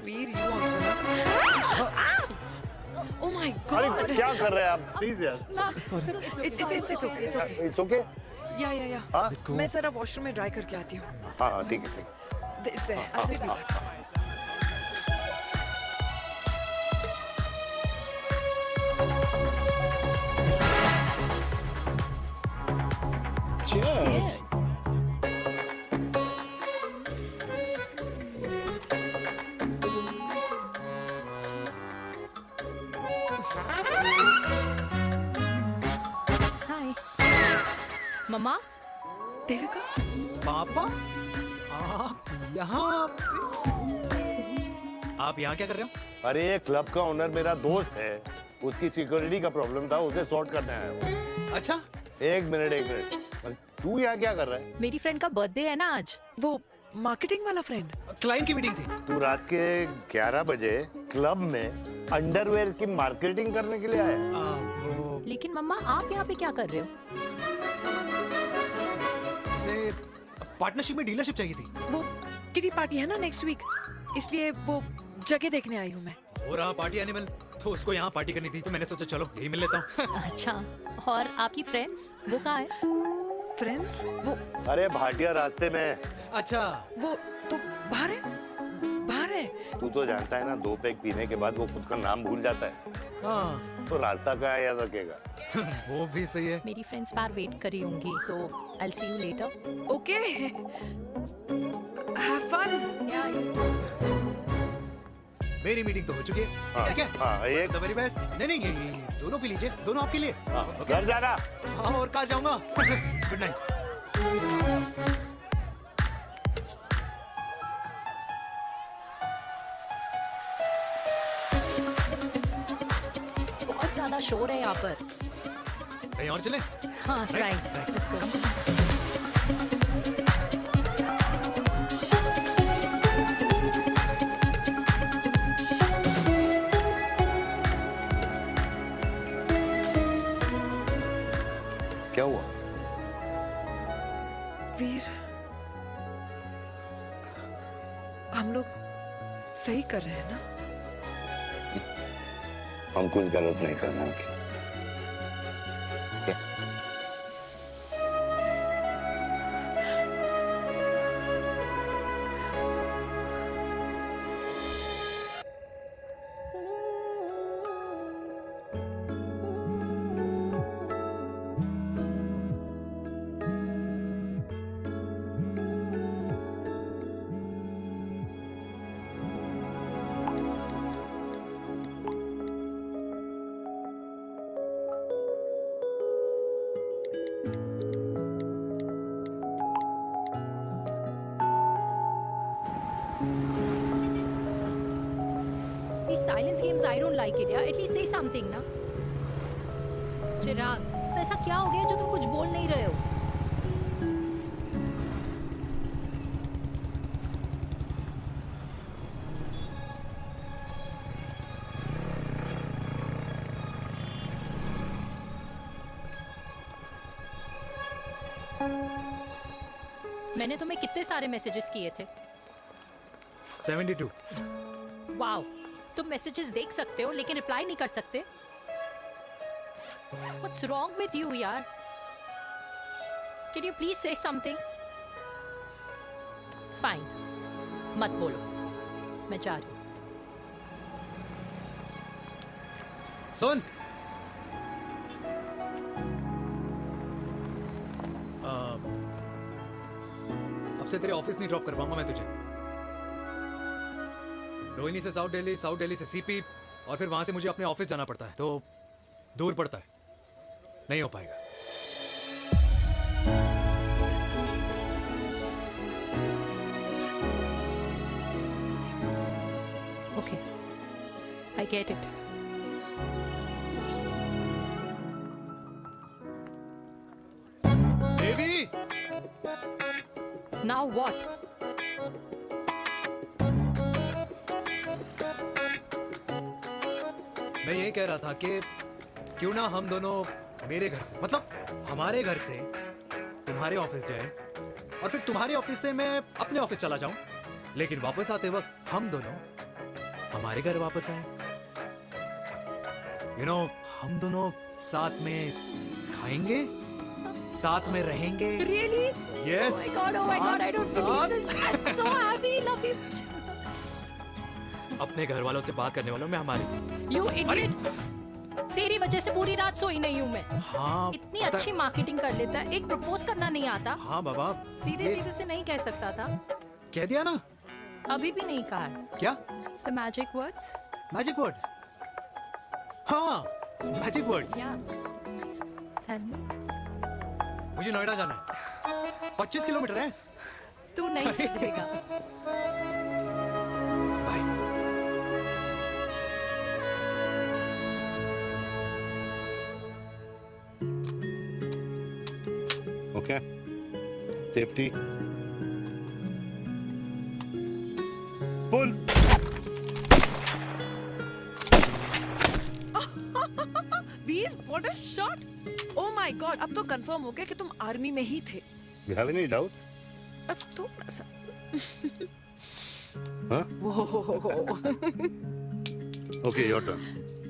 Speaker 14: वीर, you also know. Oh my God!
Speaker 3: अरे क्या कर रहे हैं आप? Please यार।
Speaker 14: It's okay.
Speaker 3: It's okay?
Speaker 14: या।
Speaker 3: हाँ?
Speaker 14: मैं जरा वॉशरूम में ड्राई करके आती हूँ।
Speaker 3: हाँ ठीक है।
Speaker 14: This way. I'll be back.
Speaker 3: Cheers.
Speaker 8: हाय मम्मा।
Speaker 14: देविका।
Speaker 2: पापा, आप यहाँ क्या कर रहे हो?
Speaker 3: अरे ये क्लब का ओनर मेरा दोस्त है, उसकी सिक्योरिटी का प्रॉब्लम था, उसे सॉर्ट करने आया हूँ।
Speaker 2: अच्छा,
Speaker 3: एक मिनट। अरे तू यहाँ क्या कर रहा है?
Speaker 8: मेरी फ्रेंड का बर्थडे है ना आज।
Speaker 14: वो मार्केटिंग वाला फ्रेंड।
Speaker 2: क्लाइंट की मीटिंग थी।
Speaker 3: तू रात के 11 बजे क्लब में अंडरवेयर की मार्केटिंग करने के लिए आया?
Speaker 8: लेकिन मम्मा आप यहाँ पे क्या कर रहे हो?
Speaker 2: उसे पार्टनरशिप में डीलरशिप चाहिए थी।
Speaker 14: वो किटी पार्टी है ना नेक्स्ट वीक, इसलिए वो जगह देखने आई हूँ मैं।
Speaker 2: हो रहा पार्टी एनिमल, तो उसको यहाँ पार्टी करनी थी, तो मैंने सोचा चलो यही मिल लेता हूँ।
Speaker 8: अच्छा, और आपकी फ्रेंड्स वो कहाँ है?
Speaker 14: फ्रेंड्स वो
Speaker 3: अरे भाटिया रास्ते में।
Speaker 2: अच्छा,
Speaker 14: वो तो बाहर है है।
Speaker 3: तू तो जानता है ना, 2 पैक पीने के बाद वो खुद का नाम भूल जाता है।
Speaker 2: हाँ
Speaker 3: तो रास्ता कहाँ याद रखेगा?
Speaker 2: वो भी सही है।
Speaker 8: मेरी फ्रेंड्स बाहर वेट कर रही होंगी, so I will see you later.
Speaker 14: Okay, have fun.
Speaker 2: मेरी मीटिंग तो हो चुकी है।
Speaker 3: हाँ,
Speaker 2: ठीक है?
Speaker 3: हाँ, ये
Speaker 2: द वेरी बेस्ट। नहीं, ये दोनों पी लीजिए, दोनों आपके लिए।
Speaker 3: घर जाना।
Speaker 2: हाँ, और कल जाऊंगा। Good night.
Speaker 8: बहुत ज्यादा शोर है यहाँ पर।
Speaker 2: कहीं और चले?
Speaker 8: हाँ, राइट, लेट्स गो।
Speaker 3: क्या हुआ?
Speaker 14: वीर, हम लोग सही कर रहे हैं ना?
Speaker 3: हम कुछ गलत नहीं कर रहे हैं। क्या?
Speaker 8: These silence games, I don't like it, yeah. At least say something, ना। चिराग, तो ऐसा क्या हो गया जो तुम कुछ बोल नहीं रहे हो? मैंने तुम्हें कितने सारे मैसेजेस किए थे?
Speaker 2: 72।
Speaker 8: वाओ, तुम मैसेजेस देख सकते हो लेकिन रिप्लाई नहीं कर सकते? What's wrong with you, यार? Can you please say something? Fine, मत बोलो, मैं जा रही हूँ।
Speaker 2: सुन, अब से तेरे ऑफिस नहीं ड्रॉप कर पाऊंगा मैं तुझे। रोहिणी से साउथ दिल्ली से सीपी, और फिर वहां से मुझे अपने ऑफिस जाना पड़ता है, तो दूर पड़ता है, नहीं हो पाएगा।
Speaker 8: Okay, I get it.
Speaker 2: Devi!
Speaker 8: Now what?
Speaker 2: मैं ये कह रहा था कि क्यों ना हम दोनों मेरे घर से, मतलब हमारे घर से तुम्हारे ऑफिस जाए, और फिर तुम्हारे ऑफिस से मैं अपने ऑफिस चला जाऊं, लेकिन वापस आते वक्त हम दोनों हमारे घर वापस आए। यू नो, हम दोनों साथ में खाएंगे, साथ में रहेंगे।
Speaker 8: Really?
Speaker 2: Yes.
Speaker 8: Oh my God, I don't believe this. I'm so happy, love you.
Speaker 2: अपने घर वालों से बात करने वालों में हमारी।
Speaker 8: You idiot. तेरी वजह से पूरी रात सोई नहीं हूँ मैं।
Speaker 2: हाँ,
Speaker 8: इतनी अच्छी मार्केटिंग कर लेता है, एक प्रपोज करना नहीं आता।
Speaker 2: हाँ बाबा,
Speaker 8: सीधे से नहीं कह सकता था।
Speaker 2: कह दिया ना।
Speaker 8: अभी भी नहीं कहा है।
Speaker 2: क्या?
Speaker 8: The magic words.
Speaker 2: Magic words? हाँ, मैजिक वर्ड्स।
Speaker 8: Tell me.
Speaker 2: मुझे नोएडा जाना है, 25 किलोमीटर है।
Speaker 8: तू नहीं सीखेगा।
Speaker 3: Okay. Safety. Pull.
Speaker 14: Veer, what a shot! Oh my God, अब तो कंफर्म हो गया कि तुम आर्मी में ही थे।
Speaker 3: You have any doubts?
Speaker 14: अब तो
Speaker 3: Huh?
Speaker 14: Whoa.
Speaker 3: Okay, your turn.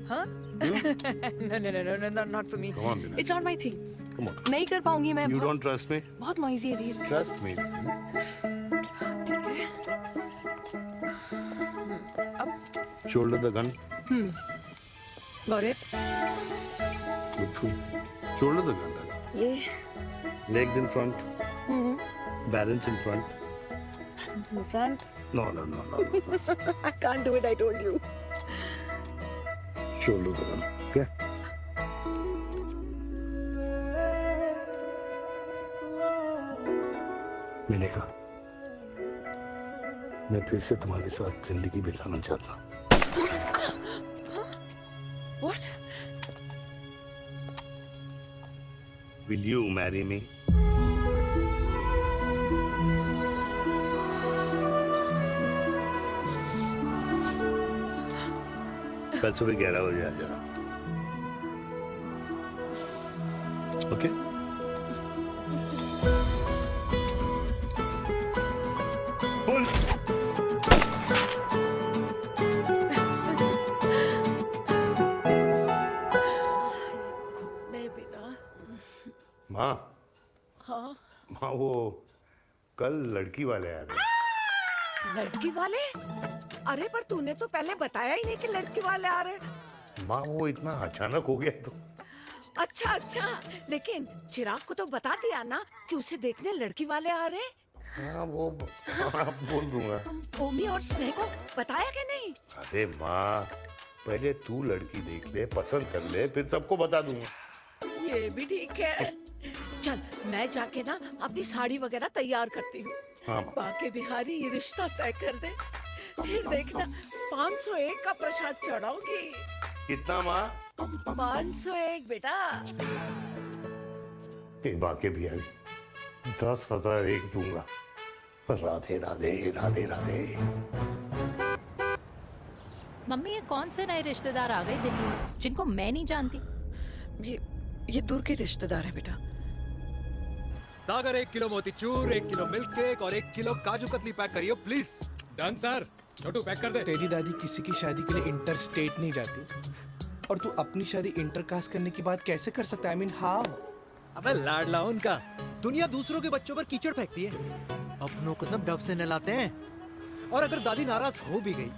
Speaker 14: Huh? No, not for me.
Speaker 3: Come on, Bina.
Speaker 14: It's not my thing.
Speaker 3: Come on.
Speaker 14: नहीं कर पाऊंगी मैं।
Speaker 3: You don't trust me?
Speaker 14: बहुत noisy है वीर।
Speaker 3: Trust me. Shoulder the gun.
Speaker 4: Got it?
Speaker 3: Shoulder the gun.
Speaker 4: Yeah.
Speaker 3: Legs in front. Balance in front.
Speaker 4: Hands in front.
Speaker 3: No.
Speaker 4: I can't do it, I told you.
Speaker 3: Shoulder the gun. Okay. मैंने कहा मैं फिर से तुम्हारे साथ जिंदगी बिताना चाहता हूँ।
Speaker 4: What?
Speaker 3: Will you marry me? कल सुबह 11 बजे आ जाना। ओके? माँ
Speaker 4: हाँ
Speaker 3: माँ वो कल लड़की वाले आ रहे।
Speaker 4: लड़की वाले? अरे पर तूने तो पहले बताया ही नहीं कि लड़की वाले आ रहे।
Speaker 3: माँ वो इतना अचानक हो गया तो।
Speaker 4: अच्छा लेकिन चिराग को तो बता दिया ना कि उसे देखने लड़की वाले आ रहे।
Speaker 3: हाँ वो बोल दूंगा।
Speaker 4: ओमी और स्नेह को बताया कि नहीं?
Speaker 3: अरे माँ पहले तू लड़की देख ले, पसंद कर ले, फिर सबको बता दूंगा।
Speaker 4: ये भी ठीक है। चल मैं जाके ना अपनी साड़ी वगैरह तैयार करती हूँ।
Speaker 3: हाँ।
Speaker 4: बाके बिहारी ये रिश्ता तय कर दे, फिर देखना 501 का प्रसाद चढ़ाऊंगी।
Speaker 3: कितना माँ?
Speaker 4: 501 बेटा।
Speaker 3: बाके बिहारी 10,001 दूंगा। राधे राधे राधे राधे।
Speaker 8: मम्मी ये कौन से नए रिश्तेदार आ गए दिल्ली में जिनको मैं नहीं जानती?
Speaker 14: ये दूर के रिश्तेदार हैं बेटा।
Speaker 2: Sagar 1 kilo motichoor, 1 kilo milk cake और 1 किलो काजू कतली पैक करियो please. Done sir. Chhotu pack कर दे।
Speaker 1: तेरी दादी किसी की शादी के लिए इंटर स्टेट नहीं जाती और तू अपनी शादी इंटर कास्ट करने की बात कैसे कर सकता है? I mean, how?
Speaker 2: अबे लाडला उनका। दुनिया दूसरों के बच्चों पर कीचड़ फेंकती है, अपनों को सब डब से नहलाते हैं। और अगर दादी नाराज हो भी गई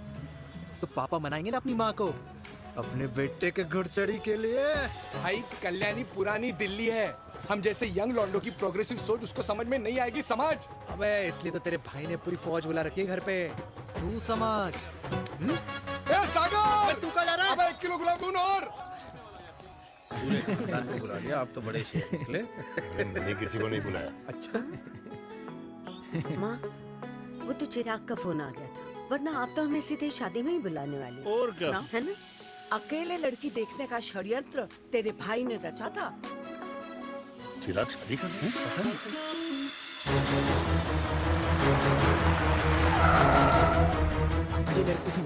Speaker 2: तो पापा मनाएंगे ना अपनी माँ को अपने बेटे के घुड़चड़ी के लिए।
Speaker 1: भाई कल्याणी पुरानी दिल्ली है, हम जैसे यंग लॉन्डो की प्रोग्रेसिव सोच उसको समझ में नहीं आएगी। समझ?
Speaker 2: अबे इसलिए तो तेरे भाई ने पूरी फौज बुला रखी है घर पे। तू समझ।
Speaker 1: ए सागर,
Speaker 2: तू कहाँ जा रहा है?
Speaker 1: अबे 1 किलो गुलाब जामुन और।
Speaker 7: पूरे खानदान को बुला लिया, आप तो बड़े शेर निकले।
Speaker 3: मैंने किसी को नहीं बुलाया।
Speaker 11: अच्छा माँ वो तो चिराग का फोन आ गया था, वरना आप तो हमें सीधे शादी में ही बुलाने वाले।
Speaker 3: और क्या?
Speaker 11: है ना?
Speaker 4: अकेले लड़की देखने का षड्यंत्र तेरे भाई ने रचा था।
Speaker 3: चिराग शादी करना है? पता नहीं।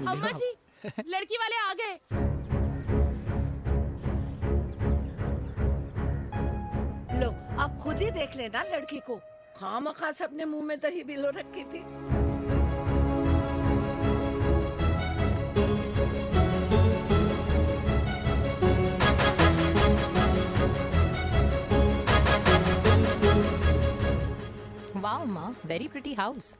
Speaker 13: अम्मा जी लड़की वाले आ गए।
Speaker 4: लो आप खुद ही देख लेना लड़की को। खामखा अपने मुंह में दही बिलो रखी थी।
Speaker 8: वाओ माँ, वेरी प्रिटी हाउस।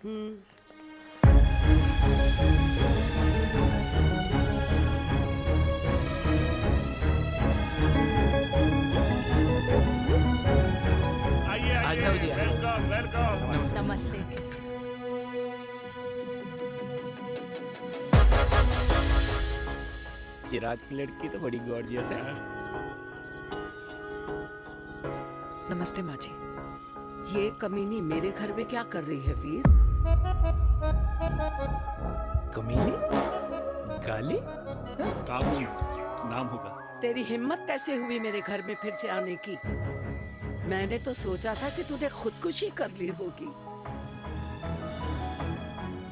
Speaker 8: नमस्ते।
Speaker 1: चिराग की लड़की तो बड़ी गॉर्जियस है।
Speaker 14: नमस्ते माँ जी।
Speaker 4: ये कमीनी मेरे घर में क्या कर रही है वीर?
Speaker 17: कमीनी? गाली?
Speaker 10: काबुल नाम होगा।
Speaker 4: तेरी हिम्मत कैसे हुई मेरे घर में फिर से आने की? मैंने तो सोचा था कि तूने खुदकुशी कर ली होगी।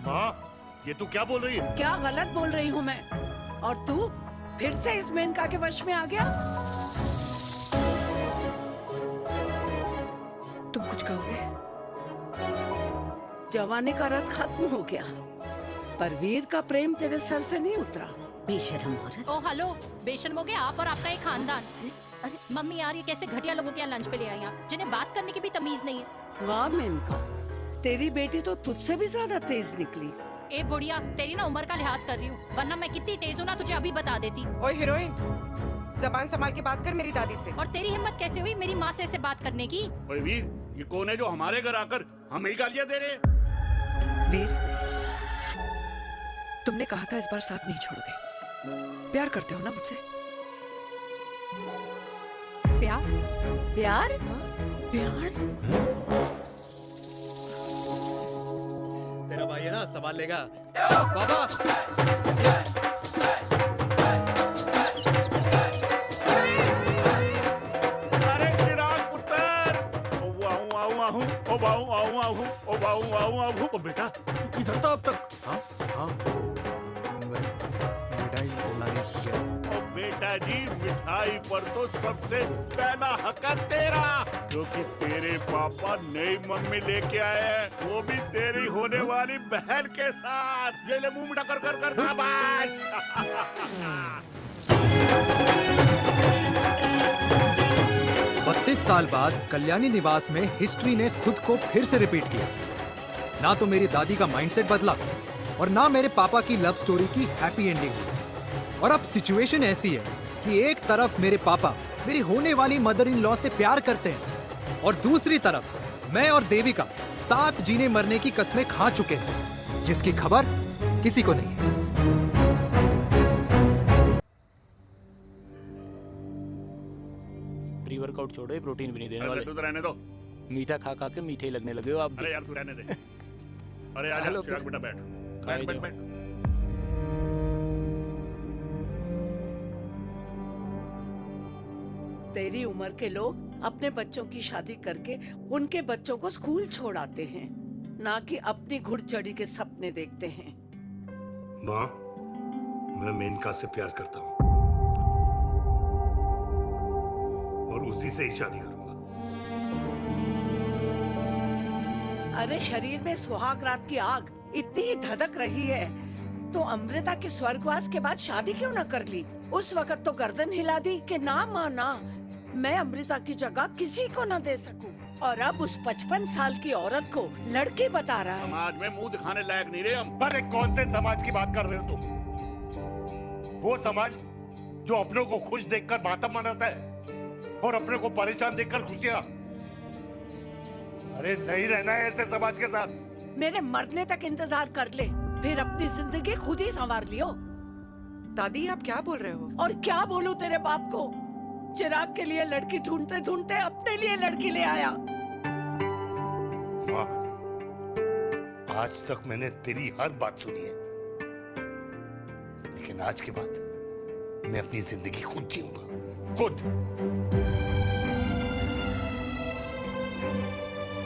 Speaker 3: माँ ये तू क्या बोल रही है?
Speaker 4: क्या गलत बोल रही हूँ मैं? और तू फिर से इस मेनका के वश में आ गया?
Speaker 14: तुम कुछ कहोगे?
Speaker 4: जवानी का रस खत्म हो गया, पर वीर का प्रेम तेरे सर से नहीं उतरा।
Speaker 11: बेशरम औरत।
Speaker 8: ओ हेलो, बेशर्म हो गए आप और आपका एक खानदान। मम्मी यार ये कैसे घटिया लोगों के यहाँ लंच पे ले आई आप, जिन्हें बात करने की भी तमीज नहीं है।
Speaker 4: वाह मेनका, तेरी बेटी तो तुझसे भी ज्यादा तेज निकली।
Speaker 8: ए बुढ़िया, तेरी ना उम्र का लिहाज कर रही हूँ, वरना मैं कितनी तेज हूँ ना तुझे अभी बता देती।
Speaker 14: ओए हीरोइन, जबान संभाल के बात कर मेरी दादी से।
Speaker 8: और तेरी हिम्मत कैसे हुई मेरी माँ से ऐसे बात करने की?
Speaker 10: ओए वीर, ये कौन है जो हमारे घर आकर हमें ही गालियां दे रहे?
Speaker 14: वीर, तुमने कहा था इस बार साथ नहीं छोड़ोगे। प्यार करते हो ना मुझसे?
Speaker 8: प्यार?
Speaker 4: प्यार?
Speaker 14: प्यार?
Speaker 2: तेरा भाई है ना, संभाल लेगा। बाबा!
Speaker 10: अरे चिराग पुत्र! ओ बाऊ, बेटा तू किधर था अब तक?
Speaker 2: हाँ, मिठाई लाने गया था।
Speaker 3: ओ बेटा जी, मिठाई पर तो सबसे पहला हक है तेरा, क्योंकि तेरे पापा नई मम्मी लेके आए हैं, वो भी तेरी होने वाली बहन के साथ। ये ले मुंह मीठा कर कर कर शाबाश।
Speaker 2: 32 साल बाद कल्याणी निवास में हिस्ट्री ने खुद को फिर से रिपीट किया। ना तो मेरी दादी का माइंडसेट बदला और ना मेरे पापा की लव स्टोरी की हैप्पी एंडिंग हुई। और अब सिचुएशन ऐसी है कि एक तरफ मेरे पापा मेरी होने वाली मदर इन लॉ से प्यार करते हैं और दूसरी तरफ मैं और देविका साथ जीने मरने की कस्में खा चुके हैं, जिसकी खबर किसी को नहीं है।
Speaker 17: प्री वर्कआउट छोड़ो, प्रोटीन भी नहीं देने वाले।
Speaker 3: तो रहने दो,
Speaker 17: मीठा खा खा के मीठे ही लगने लगे हो आप भी।
Speaker 3: अरे यार तू रहने दे। अरे आजा चिराग बेटा, बैठ बैठ बैठ बैठ।
Speaker 4: तेरी उम्र के लोग अपने बच्चों की शादी करके उनके बच्चों को स्कूल छोड़ाते हैं, ना कि अपनी घुड़चढ़ी के सपने देखते हैं।
Speaker 3: माँ, मैं मेनका से प्यार करता हूँ और उसी से ही शादी करूंगा।
Speaker 4: अरे शरीर में सुहाग रात की आग इतनी ही धधक रही है तो अमृता के स्वर्गवास के बाद शादी क्यों न कर ली? उस वक्त तो गर्दन हिला दी कि ना माना, मैं अमृता की जगह किसी को न दे सकूं। और अब उस 55 साल की औरत को लड़की बता रहा है।
Speaker 3: समाज में मुंह दिखाने लायक नहीं रहे हम।
Speaker 6: अरे कौन से समाज की बात कर रहे हो तुम? वो समाज जो अपनों को खुश देखकर मातम मनाता है और अपने को परेशान देखकर खुशियां। अरे नहीं रहना है ऐसे समाज के साथ।
Speaker 4: मेरे मरने तक इंतजार कर ले, फिर अपनी जिंदगी खुद ही संवार लियो।
Speaker 14: दादी आप क्या बोल रहे हो?
Speaker 4: और क्या बोलूं तेरे बाप को? चिराग के लिए लड़की ढूंढते ढूंढते अपने लिए लड़की ले आया।
Speaker 3: माँ, आज तक मैंने तेरी हर बात सुनी है, लेकिन आज के बाद मैं अपनी जिंदगी खुद जीऊंगा, खुद।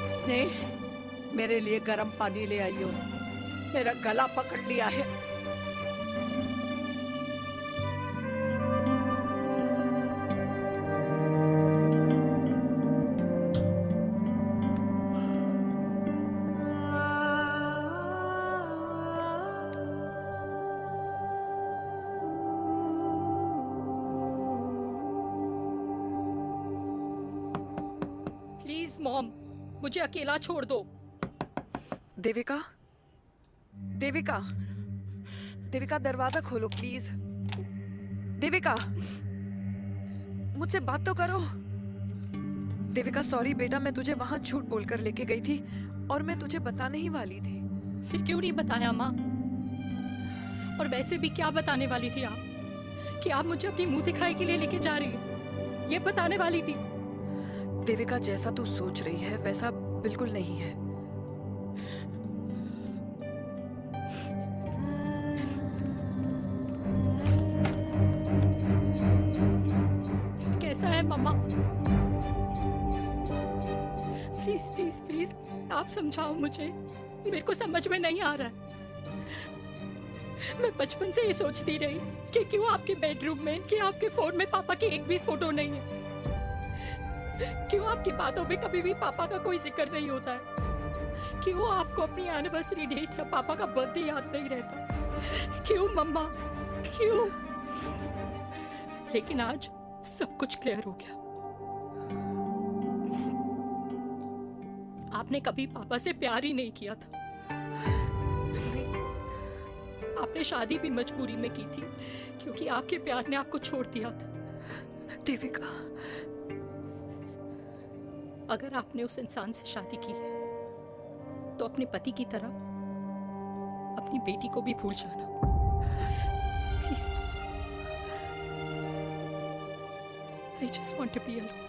Speaker 4: स्नेह, मेरे लिए गर्म पानी ले आई हो, मेरा गला पकड़ लिया है।
Speaker 8: प्लीज मॉम, मुझे अकेला छोड़ दो।
Speaker 14: देविका, देविका, देविका दरवाजा खोलो प्लीज। देविका, मुझसे बात तो करो। देविका सॉरी बेटा, मैं तुझे वहां झूठ बोलकर लेके गई थी और मैं तुझे बताने ही वाली थी।
Speaker 8: फिर क्यों नहीं बताया माँ? और वैसे भी क्या बताने वाली थी आप? कि आप मुझे अपनी मुंह दिखाई के लिए लेके जा रही है, ये बताने वाली थी।
Speaker 14: देविका, जैसा तू सोच रही है वैसा बिल्कुल नहीं है।
Speaker 8: फिर कैसा है मम्मा? प्लीज प्लीज प्लीज आप समझाओ मुझे, मेरे को समझ में नहीं आ रहा है। मैं बचपन से ये सोचती रही कि क्यों आपके बेडरूम में, कि आपके फोन में पापा की एक भी फोटो नहीं है, क्यों आपकी बातों में कभी भी पापा का कोई जिक्र नहीं होता है, क्यों आपको अपनी एनिवर्सरी डेट या पापा का बर्थडे याद नहीं रहता, क्यों मम्मा, क्यों? लेकिन आज सब कुछ क्लियर हो गया। आपने कभी पापा से प्यार ही नहीं किया था। आपने शादी भी मजबूरी में की थी क्योंकि आपके प्यार ने आपको छोड़ दिया था।
Speaker 14: देविका,
Speaker 8: अगर आपने उस इंसान से शादी की है तो अपने पति की तरह अपनी बेटी को भी भूल जाना please. I just want to be alone.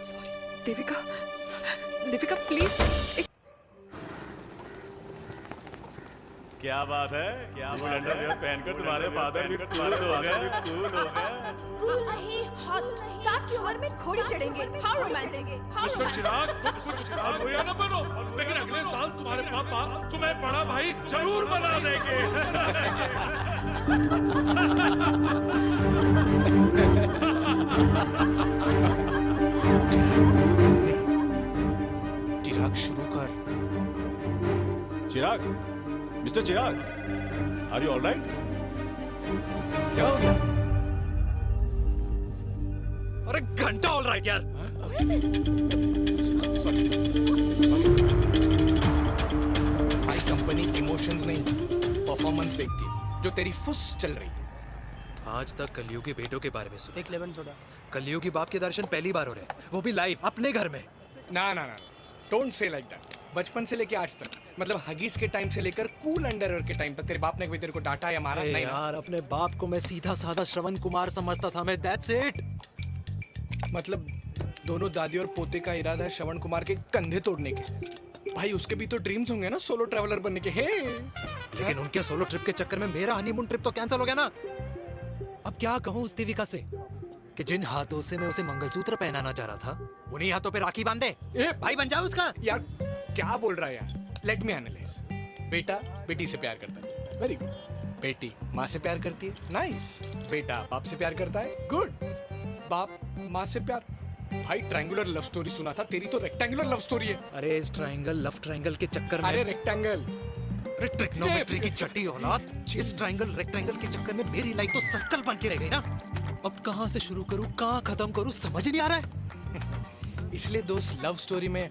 Speaker 14: Sorry, Devika, Devika please.
Speaker 10: क्या बात है, क्या बात है, पहनकर तुम्हारे फादर भी कूल हो गए, कूल हो गए।
Speaker 12: कूल नहीं, हॉट। 60 की उम्र में घोड़ी चढ़ेंगे। How romantic.
Speaker 6: मिस्टर चिराग, तुम कुछ चिराग हुआ ना बनो, लेकिन अगले साल तुम्हारे पापा तुम्हें बड़ा भाई जरूर बना देंगे।
Speaker 1: चिराग शुरू कर।
Speaker 10: Chirag, mister Chirag, are you alright? क्या हो गया?
Speaker 2: अरे घंटा ऑलराइट यार।
Speaker 1: भाई कंपनी इमोशंस नहीं परफॉर्मेंस देखती है, जो तेरी फुस चल रही है।
Speaker 2: आज तक कलयुगी बेटों के बारे में सुना।
Speaker 1: एक लेमन सोडा।
Speaker 2: कलयुगी बाप के दर्शन पहली बार हो रहे हैं, वो भी लाइव अपने घर में।
Speaker 1: ना ना ना, डोंट से लाइक दैट। बचपन से लेके आज तक, मतलब हगीज के टाइम से लेकर कूल अंडरवेयर के टाइम तक तेरे बाप ने कभी तेरे को डांटा या मारा? नहीं
Speaker 2: यार, अपने बाप को मैं सीधा साधा श्रवण कुमार समझता था मैं, दैट्स इट।
Speaker 1: मतलब दोनों दादी और पोते का इरादा है श्रवण कुमार के कंधे तोड़ने के। भाई उसके भी तो ड्रीम्स होंगे ना सोलो ट्रैवलर बनने के।
Speaker 2: लेकिन उनके सोलो ट्रिप के चक्कर में मेरा हनीमून ट्रिप तो कैंसिल हो गया ना। अब क्या कहूँ उस देविका से कि जिन हाथों से मैं उसे मंगलसूत्र पहनाना चाह रहा था, उन्हीं हाथों पे राखी बांध दे। भाई बन जाओ उसका।
Speaker 1: यार क्या बोल रहा है यार? Let me analyse. बेटा बेटी से प्यार करता है, वेरी गुड। बेटी माँ से प्यार करती है, नाइस। बेटा बाप से प्यार करता है, गुड। बाप माँ से प्यार। भाई ट्रायंगुलर लव स्टोरी सुना था, तेरी तो रेक्टेंगुलर लव स्टोरी है।
Speaker 2: अरे इस ट्रायंगल लव ट्रायंगल के चक्कर में,
Speaker 1: अरे रेक्टेंगल,
Speaker 2: अरे ट्रिग्नोमेट्री की छठी औलाद, इस ट्रायंगल रेक्टेंगल के चक्कर में मेरी लाइफ तो सर्कल बन के रह गई ना। अब कहाँ से शुरू करूँ, कहाँ खत्म करूँ, समझ नहीं आ रहा है।
Speaker 1: इसलिए दोस्त लव स्टोरी में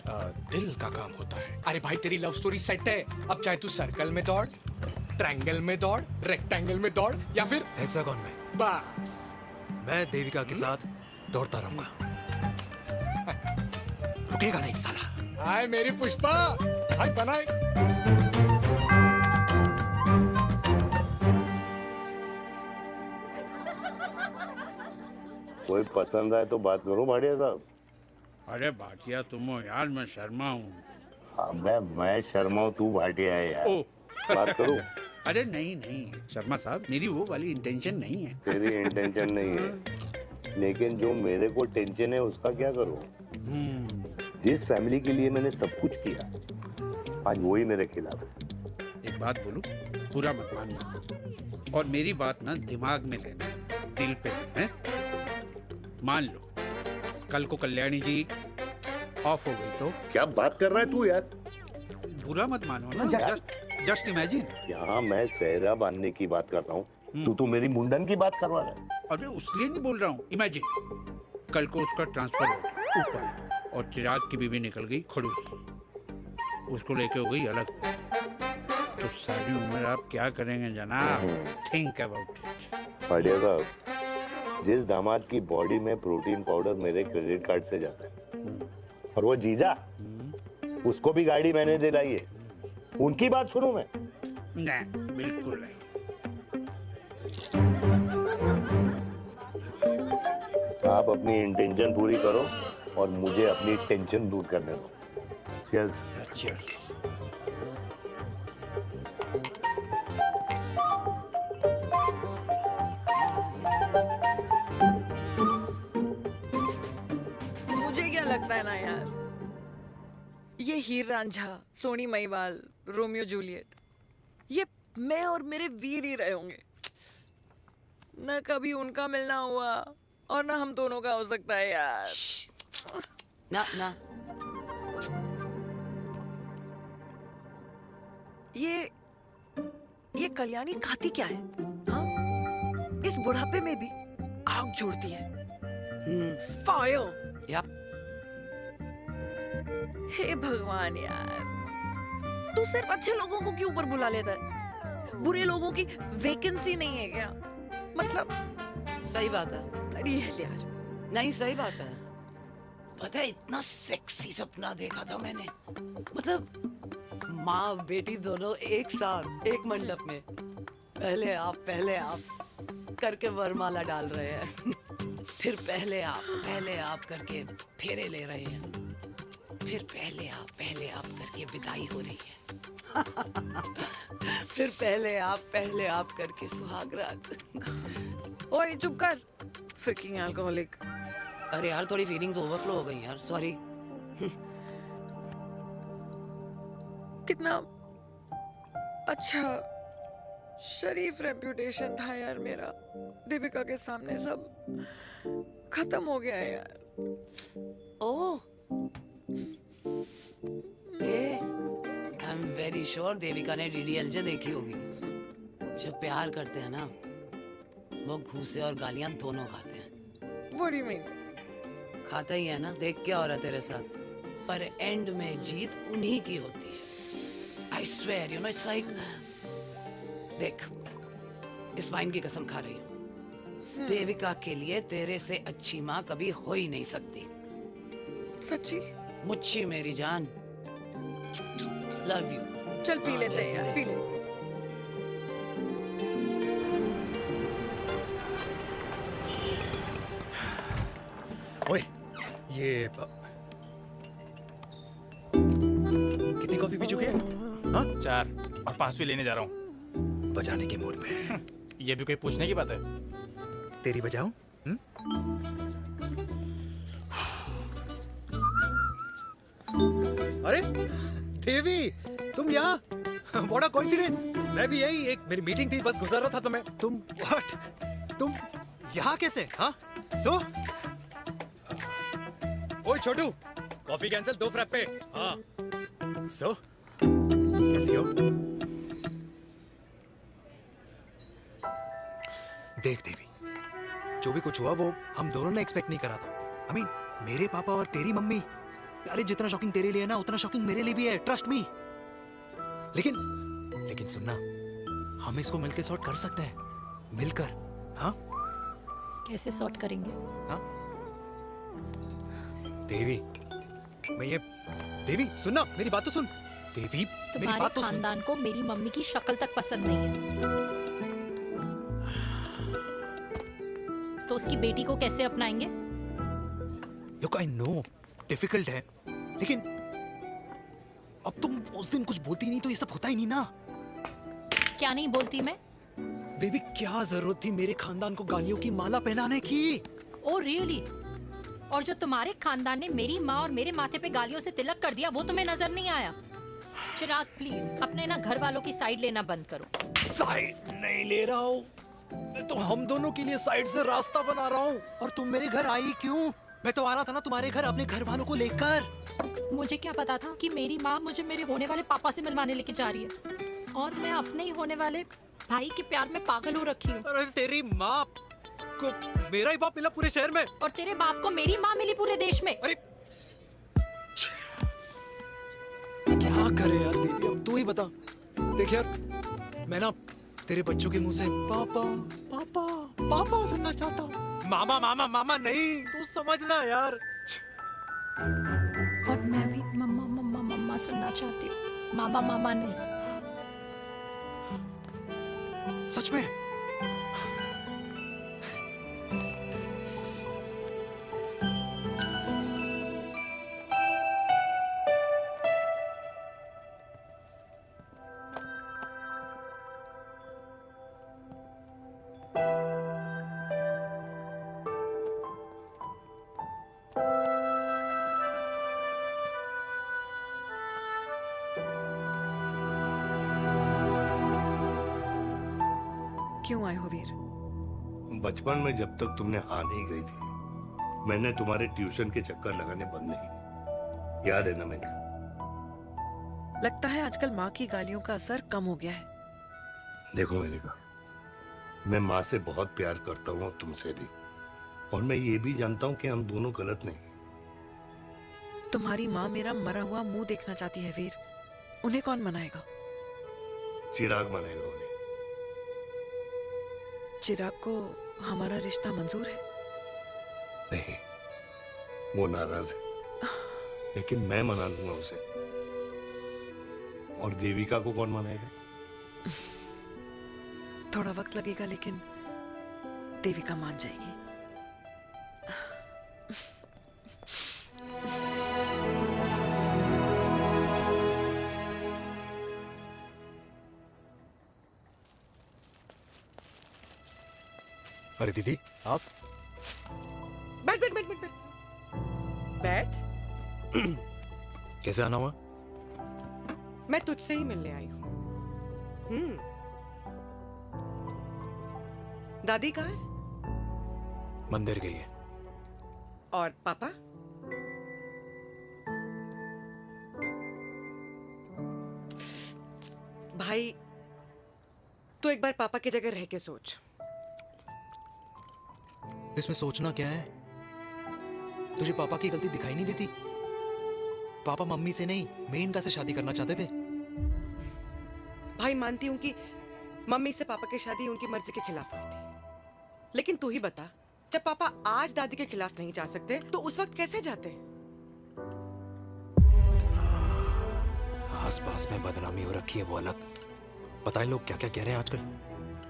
Speaker 1: दिल का काम होता है। अरे भाई तेरी लव स्टोरी सेट है, अब चाहे तू सर्कल में दौड़, ट्रायंगल में दौड़, रेक्टेंगल में दौड़ या फिर
Speaker 2: हेक्सागोन में,
Speaker 1: बस
Speaker 2: मैं देविका के साथ दौड़ता रहूंगा। रुकेगा नहीं साला।
Speaker 1: हाय मेरी पुष्पा, भाई बनाए।
Speaker 3: कोई पसंद आए तो बात करो भाटिया साहब।
Speaker 7: अरे भाटिया तुम हो यार, मैं शर्मा हूँ।
Speaker 3: अबे मैं शर्मा हूँ, तू भाटिया है यार। बात करो।
Speaker 7: अरे नहीं नहीं शर्मा साहब, मेरी वो वाली इंटेंशन नहीं है।
Speaker 3: तेरी इंटेंशन नहीं है, लेकिन जो मेरे को टेंशन है उसका क्या करूँ? जिस फैमिली के लिए मैंने सब कुछ किया, आज वही मेरे खिलाफ है।
Speaker 7: एक बात बोलूं, बुरा मत मानना, और मेरी बात ना दिमाग में लेना, दिल पे है। मान लो कल को कल्याणी जी ऑफ हो गई तो?
Speaker 3: क्या बात कर रहा है तू यार?
Speaker 7: बुरा मत मानो ना, जस्ट इमेजिन।
Speaker 3: यहाँ मैं सेहरा बांधने की बात कर रहा हूँ, तू मेरी मुंडन की बात करवा रहा है।
Speaker 7: अरे उसलिए नहीं बोल रहा हूँ, इमेजिन कल को उसका ट्रांसफर हो गया ऊपर और चिराग की बीवी निकल गई खड़ूस, उसको लेके हो गई अलग, तो सारी उम्र आप क्या करेंगे जनाब? Think about it.
Speaker 3: भाटिया साहब, जिस दामाद की बॉडी में प्रोटीन पाउडर मेरे क्रेडिट कार्ड से जाता है, और वो जीजा, उसको भी गाड़ी मैंने दिलाई है, उनकी बात सुनूं मैं?
Speaker 7: नहीं, बिल्कुल नहीं।
Speaker 3: आप अपनी इंटेंशन पूरी करो और मुझे अपनी टेंशन दूर करने दो। Cheers.
Speaker 7: Cheers.
Speaker 14: मुझे क्या लगता है ना यार, ये हीर रांझा, सोनी महिवाल, रोमियो जूलियट, ये मैं और मेरे वीर ही रहे होंगे। न कभी उनका मिलना हुआ और ना हम दोनों का हो सकता है यार।
Speaker 15: ना ना,
Speaker 14: ये कल्याणी खाती क्या है? हाँ? इस बुढ़ापे में भी आग जोड़ती है। फायर।
Speaker 15: यप।
Speaker 14: हे भगवान यार, तू सिर्फ अच्छे लोगों को क्यों ऊपर बुला लेता है? बुरे लोगों की वैकेंसी नहीं है क्या? मतलब
Speaker 15: सही बात है।
Speaker 14: अरे यार
Speaker 15: नहीं सही बात है। पता है इतना सेक्सी सपना देखा था मैंने, मतलब माँ बेटी दोनों एक साथ एक मंडप में, पहले आप करके वरमाला डाल रहे हैं, फिर पहले आप करके फेरे ले रहे हैं, फिर पहले आप करके विदाई हो रही है, फिर पहले आप करके सुहाग रात।
Speaker 14: ओए चुप कर, फ्रिकिंग अल्कोहलिक।
Speaker 15: अरे यार थोड़ी फीलिंग्स ओवरफ्लो हो गई यार, सॉरी।
Speaker 14: कितना अच्छा शरीफ रेप्यूटेशन था यार मेरा, दीपिका के सामने सब खत्म हो गया है यार।
Speaker 15: Oh, I am very sure Devika ने डीडीएलजे देखी होगी। जब प्यार करते हैं ना, वो घूसे और गालियां दोनों खाते हैं।
Speaker 14: What do you mean?
Speaker 15: खाता ही है ना, देख क्या हो रहा है तेरे साथ, पर एंड में जीत उन्हीं की होती है। I swear, you know, it's like, देख, इस वाइन की कसम खा रही हूँ, देविका के लिए तेरे से अच्छी माँ कभी हो ही नहीं सकती।
Speaker 14: सच्ची?
Speaker 15: मुच्छी मेरी जान, लव यू।
Speaker 14: चल पी लेते हैं यार, पी ले।
Speaker 2: ओए, ये कितनी कॉफी पी चुके हैं? हाँ?
Speaker 18: 4 और 5वीं लेने जा रहा हूँ।
Speaker 2: बजाने के मूड में।
Speaker 18: ये भी कोई पूछने की बात है?
Speaker 2: तेरी बजाऊं? अरे देवी, तुम यहाँ? What a coincidence! मैं भी यही, एक मेरी मीटिंग थी, बस गुजर रहा था तो मैं। तुम यहाँ कैसे? हाँ? सो? ओए छोटू, कॉफी कैंसिल, 2 फ्रैप्पे। हाँ। सो? कैसी हो? देख देवी, जो भी कुछ हुआ वो हम दोनों ने एक्सपेक्ट नहीं करा था। I mean, मेरे पापा और तेरी मम्मी, अरे जितना शॉकिंग तेरे लिए है ना, उतना शॉकिंग मेरे लिए भी है, ट्रस्ट मी। लेकिन सुनना, हम इसको मिलकर सॉर्ट कर सकते हैं, मिलकर। हाँ?
Speaker 8: कैसे सॉर्ट करेंगे?
Speaker 2: हाँ? देवी, देवी सुनना, मेरी बात तो सुन। देवी, मेरी बात तो सुन।
Speaker 8: खानदान को मेरी मम्मी की शक्ल तक पसंद नहीं है, तो उसकी बेटी को कैसे अपनाएंगे?
Speaker 2: Look, I know, डिफिकल्ट है, लेकिन अब तुम उस दिन कुछ बोलती नहीं तो ये सब होता ही नहीं ना।
Speaker 8: क्या नहीं बोलती मैं?
Speaker 2: बेबी, क्या जरूरत थी मेरे खानदान को गालियों की माला पहनाने की?
Speaker 8: Oh really? और जो तुम्हारे खानदान ने मेरी माँ और मेरे माथे पे गालियों से तिलक कर दिया, वो तुम्हें नजर नहीं आया? चिराग प्लीज अपने ना घर वालों की साइड लेना बंद करो।
Speaker 2: साइड नहीं ले रहा हूँ, मैं तो हम दोनों के लिए साइड से रास्ता बना रहा हूँ। और तुम मेरे घर आई क्यों? मैं तो आ रहा था ना तुम्हारे घर अपने घर वालों को लेकर।
Speaker 8: मुझे क्या पता था कि मेरी माँ मुझे मेरे होने वाले पापा से मिलवाने लेके जा रही है, और मैं अपने ही होने वाले भाई के प्यार में पागल हो रखी हूँ।
Speaker 2: अरे तेरी माँ को मेरा ही बाप मिला पूरे शहर में,
Speaker 8: और तेरे बाप को मेरी माँ मिली पूरे देश में।
Speaker 2: अरे क्या करे यार देवी, अब तू ही बता। देख यार, मैं ना तेरे बच्चों के मुंह से पापा पापा पापा सुनना चाहता हूँ, मामा मामा मामा नहीं, तू समझना यार।
Speaker 8: और मैं भी मम्मा मम्मा मम्मा सुनना चाहती हूँ, मामा मामा नहीं।
Speaker 2: सच में?
Speaker 14: क्यों आए हो वीर?
Speaker 3: बचपन में जब तक तुमने हाँ नहीं गई थी, मैंने तुम्हारे ट्यूशन के चक्कर लगाने बंद नहीं किए। याद है ना मैंने?
Speaker 14: लगता है आजकल माँ की गालियों का असर कम हो गया है।
Speaker 3: देखो मैंने कहा, मैं माँ से बहुत प्यार करता हूँ और तुमसे भी, और मैं ये भी जानता हूँ कि हम दोनों गलत नहीं।
Speaker 14: तुम्हारी माँ मेरा मरा हुआ मुंह देखना चाहती है वीर, उन्हें कौन मनाएगा?
Speaker 3: चिराग मनाएगा उन्हें।
Speaker 14: चिराग को हमारा रिश्ता मंजूर है?
Speaker 3: नहीं, वो नाराज है, लेकिन मैं मना लूंगा उसे। और देविका को कौन मनाएगा?
Speaker 14: थोड़ा वक्त लगेगा, लेकिन देविका मान जाएगी।
Speaker 1: अरे दीदी, आप
Speaker 14: बैठ बैठ बैठ बैठ बैठ बैठ।
Speaker 1: कैसे आना हुआ?
Speaker 14: मैं तुझसे ही मिलने आई हूँ। दादी कहाँ है?
Speaker 1: मंदिर गई है।
Speaker 14: और पापा? भाई, तू एक बार पापा की जगह रह के सोच।
Speaker 2: इसमें सोचना क्या है? तुझे पापा की गलती दिखाई नहीं देती? पापा मम्मी से नहीं, मेनका से शादी करना चाहते थे।
Speaker 14: भाई, मानती हूं कि मम्मी से पापा की शादी उनकी मर्जी के खिलाफ हुई थी, लेकिन तू ही बता, जब पापा आज दादी के खिलाफ नहीं जा सकते तो उस वक्त कैसे जाते?
Speaker 2: आसपास में बदनामी हो रखी है, वो अलग। पता है लोग क्या क्या कह रहे हैं आजकल?